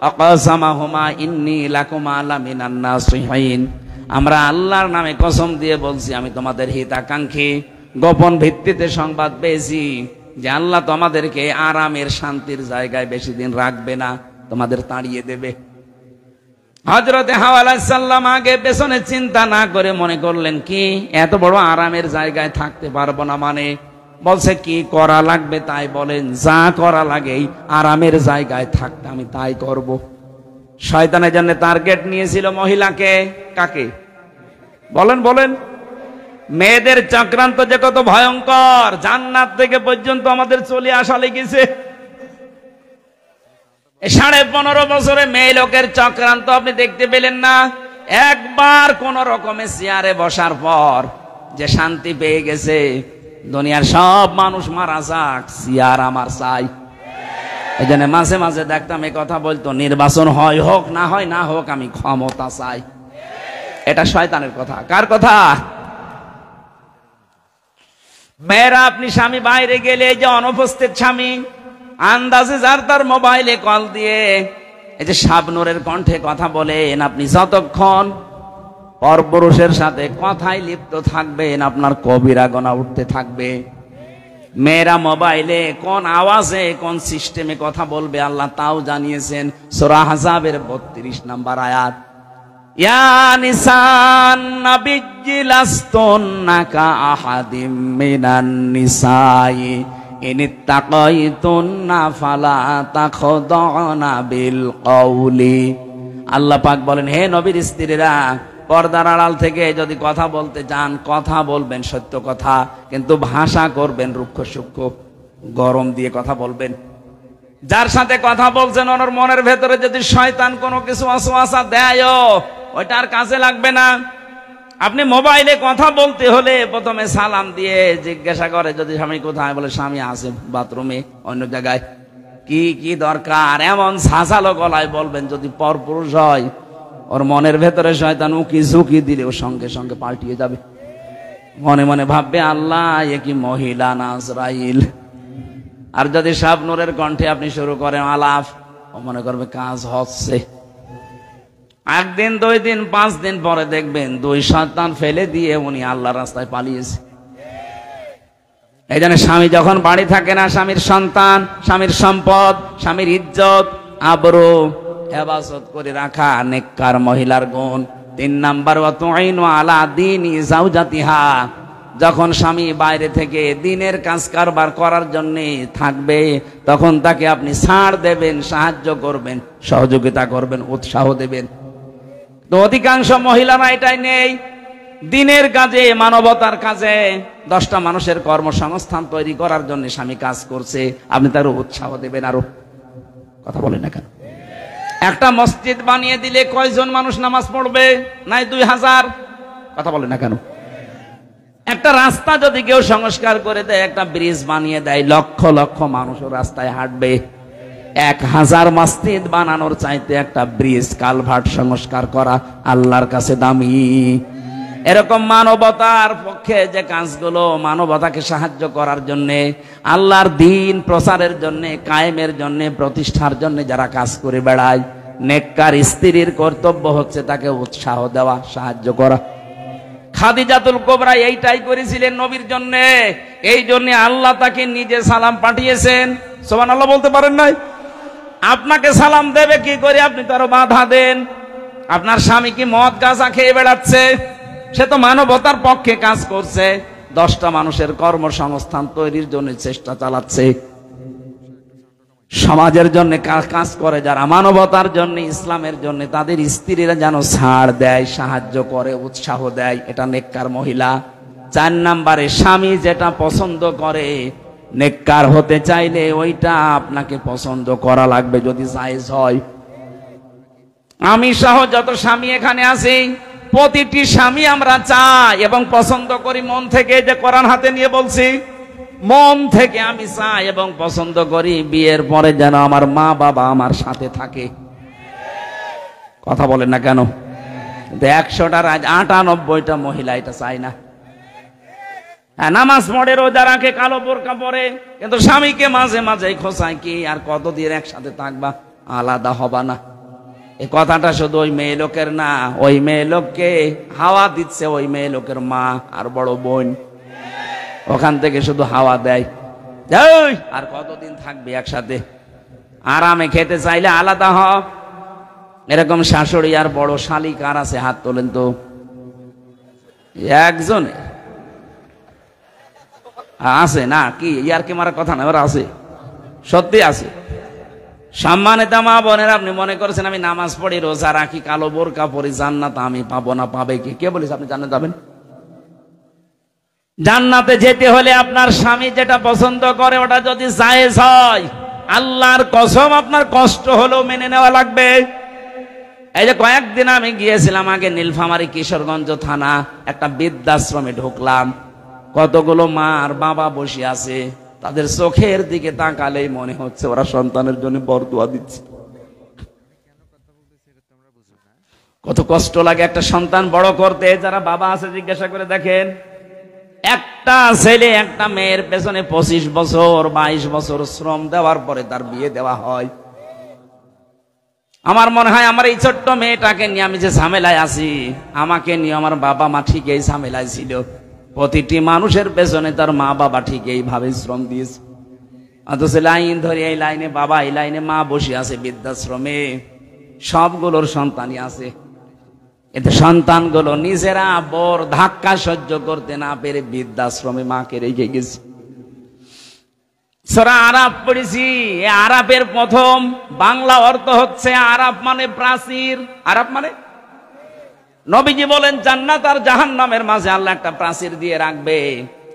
আকাসামাহুমা ইন্নী লাকুমা লামিনান নাসিহিন, আমরা আল্লাহর নামে কসম দিয়ে বলছি আমি তোমাদের হিতাকাঙ্ক্ষী। গোপন ভিত্তিতে সংবাদ পেয়েছি যে আল্লাহ তোমাদেরকে আরামের শান্তির জায়গায় বেশি দিন রাখবে না, তোমাদের তাড়িয়ে দেবে। হযরতে হাওয়া আলাইহিস সালাম আগে পেছনে চিন্তা না করে মনে করলেন, কি এত বড় আরামের জায়গায় থাকতে পারবো না, মানে বলছে কি করা লাগবে তাই বলেন, যা করা লাগে আরামের জায়গায় থাকতে আমি তাই করব। শয়তানের জন্য টার্গেট নিয়েছিল মহিলাকে। কাকে? বলেন বলেন। মেয়েদের চক্রান্ত যে কত ভয়ঙ্কর, জান্নাত থেকে পর্যন্ত আমাদের চলে আসা লেগেছে। 15.5 বছরে মেয়ে লোকের চক্রান্ত আপনি দেখতে পেলেন না। একবার কোন রকমে চেয়ারে বসার পর যে শান্তি পেয়ে গেছে, দুনিয়ার সব মানুষ মারা যাক, চেয়ার আমার চাই। এই জন্য মাঝে মাঝে দেখতাম এই কথা বলতো, নির্বাচন হয় হোক না হয় না হোক, আমি ক্ষমতা চাই। এটা শয়তানের কথা। কার কথা? মেয়েরা, আপনি স্বামী বাইরে গেলে, এই যে অনুপস্থিত স্বামী, আন্দাজে যার তার মোবাইলে কল দিয়ে এই যে শাবনূরের কণ্ঠে কথা বলেন, আপনি যতক্ষণ পরপুরুষের সাথে কথায় লিপ্ত থাকবেন, আপনার কবিরা গুনাহ উঠতে থাকবে। মেয়েরা মোবাইলে কোন আওয়াজে কোন সিস্টেমে কথা বলবে আল্লাহ তাও জানিয়েছেন। সূরা আহজাবের 32 নম্বর আয়াত, ইয়া নিসান নাবিয়্যি লাস্তুন্না কা আহাদিম মিনান নিসাই ইনিত্তাকাইতুন্না ফালা তাখদাউনা বিল কওলি। আল্লাহ পাক বলেন, হে নবীর স্ত্রীরা, পর্দার আড়াল থেকে যদি কথা বলতে চান, কথা বলবেন সত্য কথা, কিন্তু ভাষা করবেন রুক্ষ সূক্ষ্ম, গরম দিয়ে কথা বলবেন। যার সাথে কথা বলছেন ওনার মনের ভেতরে যদি শয়তান কোনো কিছু ওয়াসওয়াসা দেয়, ওইটা আর কাজে লাগবে না। আপনি মোবাইলে কথা বলতে হলে প্রথমে সালাম দিয়ে জিজ্ঞাসা করে, যদি স্বামী কোথায়, বলে স্বামী আছে বাথরুমে অন্য জায়গায়। কি কি দরকার এমন ঝাঁঝালো গলায় বলবেন। যদি পরপুরুষ হয়, ওর মনের ভেতরে শয়তান উকি ঝুঁকি দিলে ও সঙ্গে সঙ্গে পাল্টিয়ে যাবে। মনে মনে ভাববে, আল্লাহ এ কি মহিলা না আজরাইল। আর যদি শাবনূরের কণ্ঠে আপনি শুরু করেন আলাপ, ও মনে করবে কাজ হচ্ছে। একদিন 2 দিন 5 দিন পরে দেখবেন 2 সন্তান ফেলে দিয়ে উনি আল্লাহর রাস্তায় পালিয়েছে। এই জন্য স্বামী যখন বাড়ি থাকে না, স্বামীর সন্তান, স্বামীর সম্পদ, স্বামীর ইজ্জত আবরু হেফাজত করে রাখা নেককার মহিলার গুণ। 3 নাম্বার, ওয়া তুইনু আলা দীনি যাওজাতিহা। যখন স্বামী বাইরে থেকে দিনের কাজ কারবার করার জন্য থাকবে, তখন তাকে আপনি ছাড় দেবেন, সাহায্য করবেন, সহযোগিতা করবেন, উৎসাহ দেবেন। তো অধিকাংশ মহিলারা এটাই নেই। দিনের কাজে, মানবতার কাজে, 10টা মানুষের কর্মসংস্থান তৈরি করার জন্য স্বামী কাজ করছে, আপনি তার উৎসাহ দেবেন। আরো কথা বলেন না কেন? একটা মসজিদ বানিয়ে দিলে কয়জন মানুষ নামাজ পড়বে? নাই 2000। কথা বলেন না কেন? একটা রাস্তা যদি কেউ সংস্কার করে দেয়, একটা ব্রিজ বানিয়ে দেয়, লক্ষ লক্ষ মানুষ রাস্তায় হাঁটবে। 1000 মসজিদ বানানোর চাইতে একটা ব্রিজ, কালভার্ট সংস্কার করা আল্লাহর কাছে দামি। এরকম মানবতার পক্ষে যে কাজগুলো, মানবতাকে সাহায্য করার জন্য, আল্লাহর দ্বীন প্রচারের জন্য, কায়েমের জন্য, প্রতিষ্ঠার জন্য যারা কাজ করে বেড়ায়, নেককার স্ত্রীর কর্তব্য হচ্ছে তাকে উৎসাহ দেওয়া, সাহায্য করা। খাদিজাতুল কুবরা এইটাই করেছিলেন নবীর জন্য। এই জন্য আল্লাহ তাকে নিজে সালাম পাঠিয়েছেন। সুবহানাল্লাহ বলতে পারেন নাই? আপনাকে সালাম দেবে কি করে? আপনি তার বাধা দেন। আপনার স্বামী কি মদ গাঁজা খেয়ে বেড়াচ্ছে? সে তো মানবতার পক্ষে কাজ করছে, 10টা মানুষের কর্মসংস্থান তৈরির জন্য চেষ্টা চালাচ্ছে। সমাজের জন্য কাজ করে যারা, মানবতার জন্য, ইসলামের জন্য, তাদের স্ত্রীরা যেন ছাড় দেয়, সাহায্য করে, উৎসাহ দেয়। এটা নেককার মহিলা। 4 নাম্বারে, স্বামী যেটা পছন্দ করে, নেককার হতে চাইলে ওইটা আপনাকে পছন্দ করা লাগবে যদি জায়েজ হয়। আমি সহ যত স্বামী এখানে আছি, প্রতিটি স্বামী আমরা চাই এবং পছন্দ করি মন থেকে। যে কোরআন হাতে নিয়ে বলছি, মন থেকে আমি চাই এবং পছন্দ করি বিয়ের পরে যেন আমার মা বাবা আমার সাথে থাকে। কথা বলেন না কেন? 100টার আজ 98টা মহিলা এটা চায় না। নামাজ পড়ে, রোজা রাখে, কালো বোরকা পরে, কিন্তু স্বামীকে মাঝে মাঝে খোঁচায় কি আর কতদিন একসাথে থাকবা, আলাদা হবা না। এই কথাটা শুধু ওই মেয়ে লোকের না, ওই মেয়ে লোককে হাওয়া দিচ্ছে ওই মেয়ে লোকের মা আর বড় বোন। ওখান থেকে শুধু হাওয়া দেয়, আর কতদিন থাকবে একসাথে। আরামে খেতে চাইলে আলাদা হ। এরকম শাশুড়ি আর বড় শালি কার আছে? হাত তোলেন তো। একজনে আছে না? কি ইয়ার কি মারা কথা না, ওরা আছে, সত্যি আছে। সম্মানিত মা বোনেরা, আপনি মনে করেছেন আমি নামাজ পড়ি, রোজা রাখি, কালো বোরকা পরি, জান্নাত আমি পাবো না? পাবে কি? কে বলিস আপনি জান্নাত যাবেন? জান্নাতে যেতে হলে আপনার স্বামী যেটা পছন্দ করে ওটা যদি জায়েজ হয়, আল্লাহর কসম আপনার কষ্ট হলেও মেনে নেওয়া লাগবে। এই যে কয়েকদিন আমি গিয়েছিলাম আগে নীলফামারী কিশোরগঞ্জ থানা, একটা বৃদ্ধাশ্রমে ঢুকলাম। কতগুলো মা আর বাবা বসে আছে, তাদের চোখের দিকে তাকালেই মনে হচ্ছে ওরা সন্তানের জন্য বরদুয়া দিচ্ছে। কত কষ্ট লাগে একটা সন্তান বড় করতে। যারা বাবা আছে জিজ্ঞাসা করে দেখেন, একটা ছেলে একটা মেয়ের পেছনে 25 বছর 22 বছর শ্রম দেওয়ার পরে তার বিয়ে দেওয়া হয়। আমার মনে হয় আমার এই ছোট্ট মেয়েটাকে নিয়ে আমি যে ঝামেলায় আছি, আমাকে নিয়ে আমার বাবা মা ঠিক এই ঝামেলায় ছিল। প্রতিটি মানুষের পেছনে তার মা বাবা ঠিক এইভাবে শ্রম দিয়েছে। অথচ লাইন ধরে এই লাইনে বাবা, এই লাইনে মা বসে আছে বৃদ্ধাশ্রমে, সবগুলোর সন্তানই আছে। এতে সন্তানগুলো নিজেরা বর ধাক্কা সহ্য করতে না পেরে বৃদ্ধাশ্রমে মাকে রেখে গেছে। সূরা আরাফ পড়েছি। আরাফের প্রথম বাংলা অর্থ হচ্ছে আরাফ মানে প্রাচীর। আরাফ মানে, নবীজি বলেন জান্নাত আর জাহান্নামের মাঝে আল্লাহ একটা প্রাচীর দিয়ে রাখবে।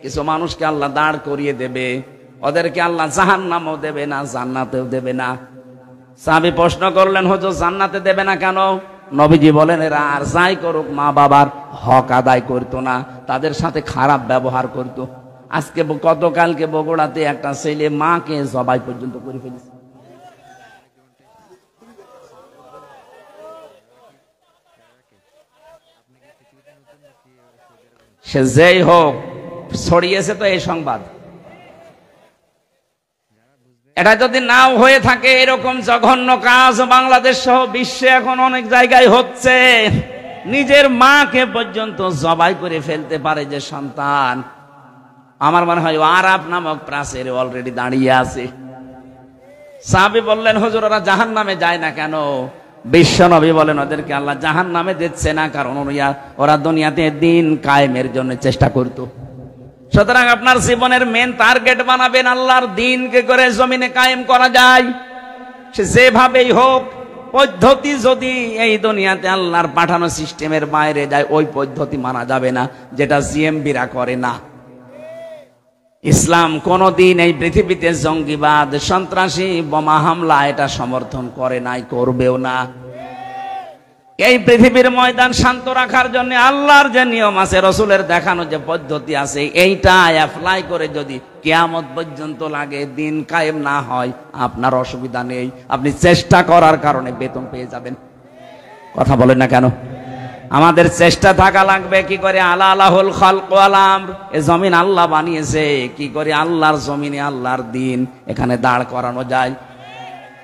কিছু মানুষকে আল্লাহ দাঁড় করিয়ে দেবে, ওদেরকে আল্লাহ জাহান্নামও দেবে না, জান্নাতেও দেবে না। সাহাবী প্রশ্ন করলেন, হুজুর জান্নাতে দেবে না কেন? নবীজি বলেন এরা আর যাই করুক মা বাবার হক আদায় করতো না, তাদের সাথে খারাপ ব্যবহার করতো। আজকে গতকালকে বগুড়াতে একটা ছেলে মাকে জবাই পর্যন্ত করে ফেলেছে। সে যেই হোক, ছড়িয়েছে তো এই সংবাদ। এটা যদি নাও হয়ে থাকে, এরকম জঘন্য কাজ বাংলাদেশ সহ বিশ্বে এখন অনেক জায়গায় হচ্ছে। নিজের মাকে পর্যন্ত জবাই করে ফেলতে পারে যে সন্তান, আমার মনে হয় আরাব নামক প্রাচীরে অলরেডি দাঁড়িয়ে আছে। সাহাবী বললেন, হুজুর ওরা জাহান্নামে যায় না কেন? বিশ্ব নবী বলেন, ওদেরকে আল্লাহ জাহান্নামে দিচ্ছে না, কারণ ওরা দুনিয়াতে দিন কায়েমের জন্য চেষ্টা করত। সুতরাং আপনার জীবনের মেন টার্গেট বানাবেন আল্লাহর দিনকে করে জমিনে কায়েম করা যায়, সে যেভাবেই হোক। পদ্ধতি যদি এই দুনিয়াতে আল্লাহর পাঠানো সিস্টেমের বাইরে যায়, ওই পদ্ধতি মানা যাবে না, যেটা জিএমবিরা করে না। ইসলাম কোনদিন এই পৃথিবীতে জঙ্গিবাদ, সন্ত্রাসী, বোমা হামলা এটা সমর্থন করে নাই, করবেও না। এই পৃথিবীর ময়দান শান্ত রাখার জন্য আল্লাহর যে নিয়ম আছে, রসুলের দেখানো যে পদ্ধতি আছে, এইটা অ্যাপ্লাই করে যদি কিয়ামত পর্যন্ত লাগে দিন কায়েম না হয়, আপনার অসুবিধা নেই, আপনি চেষ্টা করার কারণে বেতন পেয়ে যাবেন। কথা বলেন না কেন? আমাদের চেষ্টা থাকা লাগবে। কি করে? আলা আলাহুল খালক ওয়াল আমর, এই জমিন আল্লাহ বানিয়েছে, কি করে আল্লাহর জমিনে আল্লাহর দিন এখানে দাঁড় করানো যায়।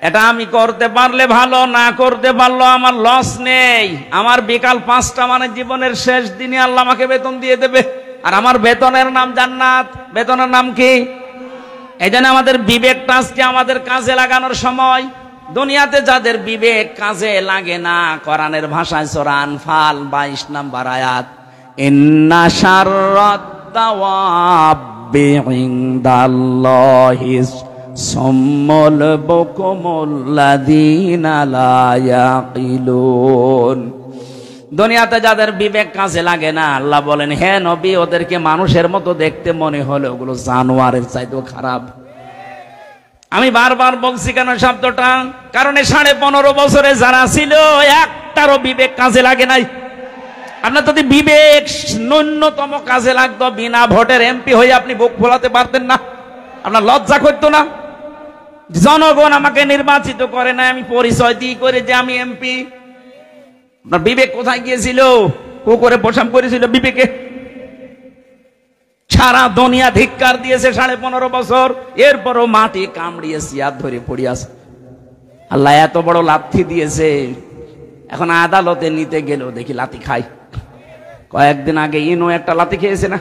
এটা আমি করতে পারলে ভালো, না করতে পারলো আমার লস নেই। আমার বিকাল 5টা মানে জীবনের শেষ দিনে আল্লাহ আমাকে বেতন দিয়ে দেবে, আর আমার বেতনের নাম জান্নাত। বেতনের নাম কি? এই জন্য আমাদের বিবেকটা আজকে আমাদের কাজে লাগানোর সময়। দুনিয়াতে যাদের বিবেক কাজে লাগে না, কোরআনের ভাষায় সূরা আনফাল 22 নম্বর আয়াত, ইন্না শাররাত দাওয়াবি ইনদাল্লাহি সুম্মুল বুকুমুল লাযিনা লা ইয়াকিলুন। দুনিয়াতে যাদের বিবেক কাজে লাগে না, আল্লাহ বলেন, হে নবী, ওদেরকে মানুষের মতো দেখতে মনে হলে ওগুলো জানোয়ারের চাইতেও খারাপ। আমি বারবার বলছি কেন শব্দটা? কারণ 15.5 বছরে যারা ছিল, একটারও বিবেক কাজে লাগে নাই। আপনার যদি বিবেক ন্যূনতম কাজে লাগতো, বিনা ভোটের এমপি হয়ে আপনি বুক ফোলাতে পারতেন না? আপনার লজ্জা করতো না? জনগণ আমাকে নির্বাচিত করে না, আমি পরিচয় দিই করে যে আমি এমপি। আপনার বিবেক কোথায় গিয়েছিল? কুকুরে পোশাক করেছিল বিবেকে। সারা দুনিয়া ধিক্কার দিয়েছে 15.5 বছর, এরপরও মাটি কামড়িয়ে সিয়াদ ধরে পড়ে আছে। আল্লাহ এত বড় লাথি দিয়েছে, এখন আদালতে নিতে গেলেও দেখি লাথি খাই। কয়েকদিন আগে ইনো একটা লাথি খেয়েছে না?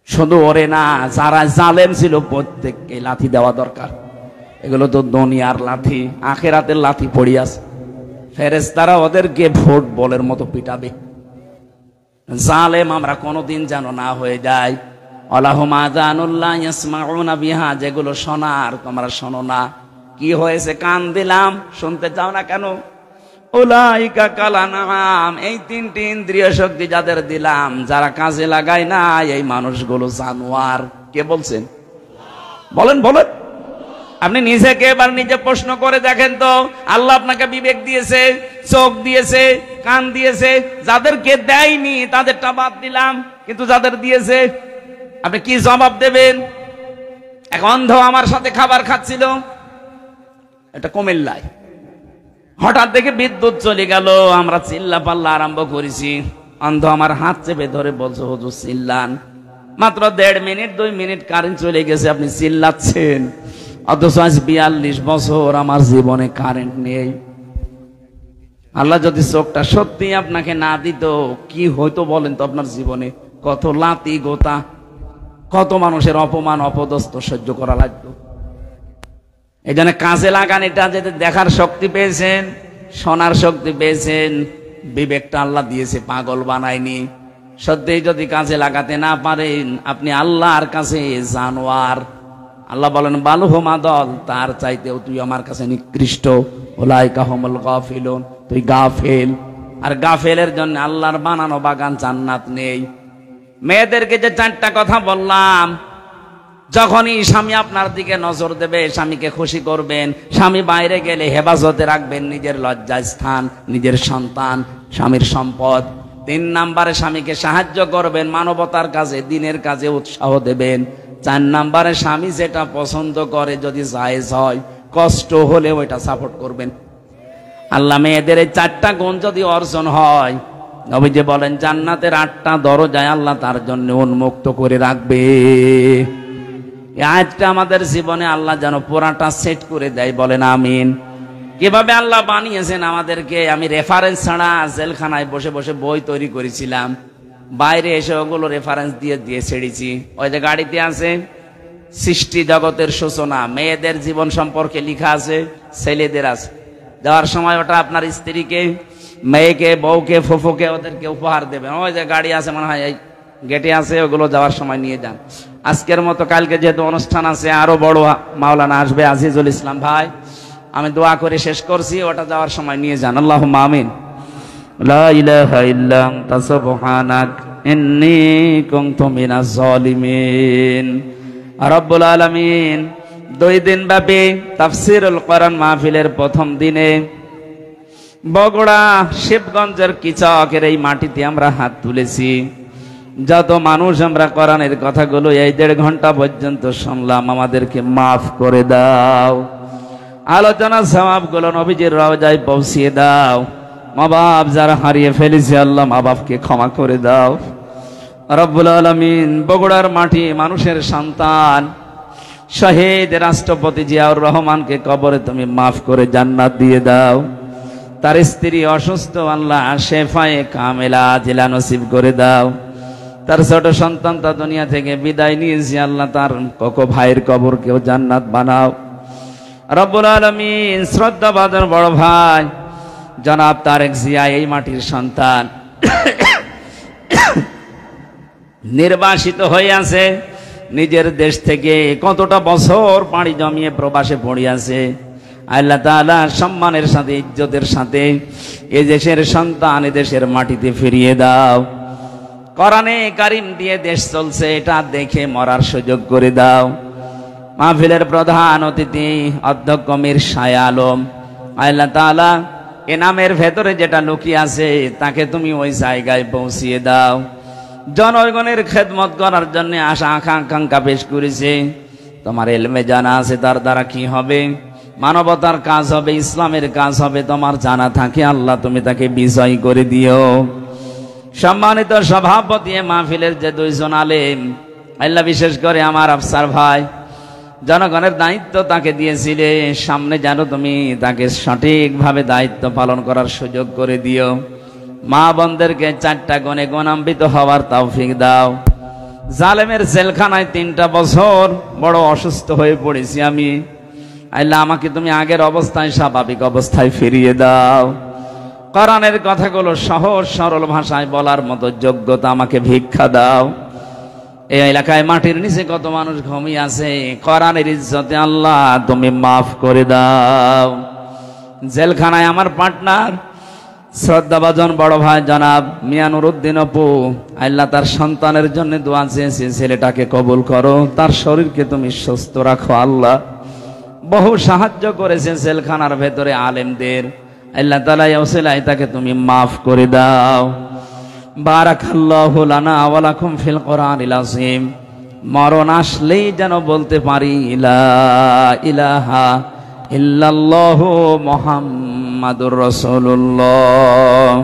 শুধু ওরে না, যারা জালেম ছিল প্রত্যেককে লাথি দেওয়া দরকার। এগুলো তো দুনিয়ার লাথি, আখেরাতের লাথি পড়ে আছে। ফেরেশতারা ওদেরকে ভোট বলের মতো পিটাবে। জালেম আমরা কোনোদিন যেন না হয়ে যায়। আল্লাহুম আযানুল্লাহ ইয়াসমাউনা বিহা, যেগুলো শোনার তোমরা শোনো না। কি হয়েছে? কান দিলাম, শুনতে চাও না কেন? উলাইকা কালানাম, এই 3টি ইন্দ্রিয় শক্তি যাদের দিলাম, যারা কাজে লাগায় না, এই মানুষগুলো জানোয়ার। কে বলছেন? বলেন বলেন। আপনি নিজেকে এবার নিজে প্রশ্ন করে দেখেন তো। আল্লাহ আপনাকে বিবেক দিয়েছে, চোখ দিয়েছে, কান দিয়েছে। যাদেরকে দেয়নি তাদেরটা বাদ দিলাম, কিন্তু যাদের দিয়েছে আপনি কি জবাব দেবেন? এক অন্ধ আমার সাথে খাবার খাচ্ছিল, এটা কুমিল্লায়। হঠাৎ দেখে বিদ্যুৎ চলে গেল, আমরা চিল্লা পাল্লা আরম্ভ করেছি। অন্ধ আমার হাত চেপে ধরে বলছে, হুজুর চিল্লান। মাত্র 1.5 মিনিট 2 মিনিট কারেন্ট চলে গেছে, আপনি চিল্লাচ্ছেন। অথচ আজ 42 বছর আমার জীবনে কারেন্ট নেই। আল্লাহ যদি চোখটা সত্যি আপনাকে না দিত, কি হইতো বলেন তো আপনার জীবনে? কত লাতি গোতা, কত মানুষের অপমান অপদস্থ সহ্য করা লাগতো। এই জন্য কাজে লাগান। এটা যদি দেখার শক্তি পেয়েছেন, শোনার শক্তি পেয়েছেন, বিবেকটা আল্লাহ দিয়েছে, পাগল বানায়নি। সত্যি যদি কাজে লাগাতে না পারেন, আপনি আল্লাহর কাছে জানোয়ার। আল্লাহ বলেন, বালুহুমা দল, তার চাইতেও তুই আমার কাছে নিকৃষ্ট। উলাইকা হুমুল গাফিলুন, তুই গাফেল। আর গাফেলের জন্য আল্লাহর বানানো বাগান জান্নাত নেই। মেয়েদেরকে যে 4টা কথা বললাম, যখনই স্বামী আপনার দিকে নজর দেবে, স্বামীকে খুশি করবেন। স্বামী বাইরে গেলে হেফাজতে রাখবেন নিজের লজ্জা স্থান, নিজের সন্তান, স্বামীর সম্পদ। 3 নম্বরে স্বামীকে সাহায্য করবেন, মানবতার কাজে, দিনের কাজে উৎসাহ দেবেন। 4 নম্বরে স্বামী যেটা পছন্দ করে যদি জায়েজ হয়, কষ্ট হলে ওইটা সাপোর্ট করবেন। আল্লাহ মেয়েদের এই 4টা গুণ যদি অর্জন হয়, নবীজি বলেন জান্নাতের 8টা দরজায় আল্লাহ তার জন্য উন্মুক্ত করে রাখবে। এই আয়াতটা আমাদের জীবনে আল্লাহ যেন পুরাটা সেট করে দেয়, বলেন আমিন। কিভাবে আল্লাহ বানিয়েছেন আমাদেরকে, আমি রেফারেন্স ছাড়া জেলখানায় বসে বসে বই তৈরি করেছিলাম, বাইরে এসে ওগুলো রেফারেন্স দিয়ে দিয়ে ছেড়েছি। ওই যে গাড়িতে আছে সৃষ্টি জগতের সূচনা, মেয়েদের জীবন সম্পর্কে লেখা আছে, ছেলেদের আছে। যাওয়ার সময় ওটা আপনার স্ত্রীকে, মেয়েকে, বউকে, ফুফুকে ওদেরকে উপহার দেবেন। ওই যে গাড়ি আছে মনে হয় এই গেটে আছে, ওগুলো যাওয়ার সময় নিয়ে যান। আজকের মতো কালকে যেহেতু অনুষ্ঠান আছে, আরো বড় মাওলানা আসবে, আজিজুল ইসলাম ভাই, আমি দোয়া করে শেষ করছি, ওটা যাওয়ার সময় নিয়ে যান। আল্লাহুম্মা আমিন। লা ইলাহা ইল্লা আনতা সুবহানাক ইন্নী কুনতু মিনাজ জালিমিন। রব্বুল আলামিন 2 দিন ব্যাপী তাফসীরুল কোরআন মাহফিলের প্রথম দিনে বগুড়া শিবগঞ্জের কিচকের এই মাটিতে আমরা হাত তুলেছি। যত মানুষ আমরা কোরআনের কথাগুলো এই 1.5 ঘন্টা পর্যন্ত শুনলাম, আমাদেরকে মাফ করে দাও। আলোচনার সওয়াবগুলো নবীজির রওজায় পৌঁছিয়ে দাও। মা বাপ যারা হারিয়ে ফেলেছে আল্লাহ মা বাপকে ক্ষমা করে দাও। রব্বুল আলামিন বগুড়ার মাটি মানুষের সন্তান শহীদ রাষ্ট্রপতি জিয়াউর রহমানকে কবরে তুমি মাফ করে জান্নাত দিয়ে দাও। তার স্ত্রী অসুস্থ, আল্লাহ শেফায়ে কামেলা জিলা নসিব করে দাও। তার ছোট সন্তান তা দুনিয়া থেকে বিদায় নিয়েছে, আল্লাহ তার কোকো ভাইয়ের কবরকেও জান্নাত বানাও। রব্বুল আলামিন শ্রদ্ধাভাজন বড় ভাই জনাব তারেক জিয়া এই মাটির সন্তান, নির্বাসিত হয়ে আছে নিজের দেশ থেকে, কতটা বছর পাড়ি জমিয়ে প্রবাসে পড়ে আছে। আল্লাহ তাআলা সম্মানের সাথে, ইজ্জতের সাথে এ দেশের সন্তান এ দেশের মাটিতে ফিরিয়ে দাও। কোরআনে কারিম দিয়ে দেশ চলছে, এটা দেখে মরার সুযোগ করে দাও। মাহফিলের প্রধান অতিথি অধ্যক্ষ মীর শাহ আলম, আল্লাহ তাআলা এ নামের ভেতরে যেটা লুকিয়ে আছে তাকে তুমি ওই জায়গায় পৌঁছিয়ে দাও। জনগণের খেদমত করার জন্য আশা আকাঙ্ক্ষা পেশ করেছে, তোমার এলমে জানা আছে তার দ্বারা কি হবে, মানবতার কাজ হবে, ইসলামের কাজ হবে, তোমার জানা থাকে আল্লাহ তুমি তাকে বিজয় করে দিও। সম্মানিত সভাপতি মাহফিলের যে 2 জন আলেম, আল্লাহ বিশেষ করে আমার আফসার ভাই, জনগণের দায়িত্ব তাকে দিয়েছিলে, সামনে যেন তুমি তাকে সঠিকভাবে দায়িত্ব পালন করার সুযোগ করে দিও। মা বোনদেরকে 4টা গুণে গুণান্বিত হওয়ার তৌফিক দাও। জালেমের জেলখানায় 3টা বছর বড় অসুস্থ হয়ে পড়েছি আমি, আল্লাহ আমাকে তুমি আগের অবস্থায় স্বাভাবিক অবস্থায় ফিরিয়ে দাও। কোরআনের কথাগুলো সহজ সরল ভাষায় বলার মতো যোগ্যতা আমাকে ভিক্ষা দাও। এই এলাকায় মাটির নিচে কত মানুষ ঘুমিয়ে আছে, কোরআনের ইজ্জতে আল্লাহ তুমি মাফ করে দাও। জেলখানায় আমার পার্টনার শ্রদ্ধাভাজন বড় ভাই জনাব মিয়া নুরউদ্দিন অপু, আল্লাহ তার সন্তানের জন্য দোয়া চেয়েছে, ছেলেটাকে কবুল করো, তার শরীরকে তুমি সুস্থ রাখো। আল্লাহ বহু সাহায্য করেছে জেলখানার ভেতরে আলেমদের, আল্লাহ তাআলা এই ওসিলায় তাকে তুমি মাফ করে দাও। বারাকাল্লাহু লানা ওয়া লাকুম ফিল কোরআনিল আযীম। মরণ আসলেই যেন বলতে পারি লা ইলাহা ইল্লাল্লাহু মুহাম্মাদুর রাসূলুল্লাহ।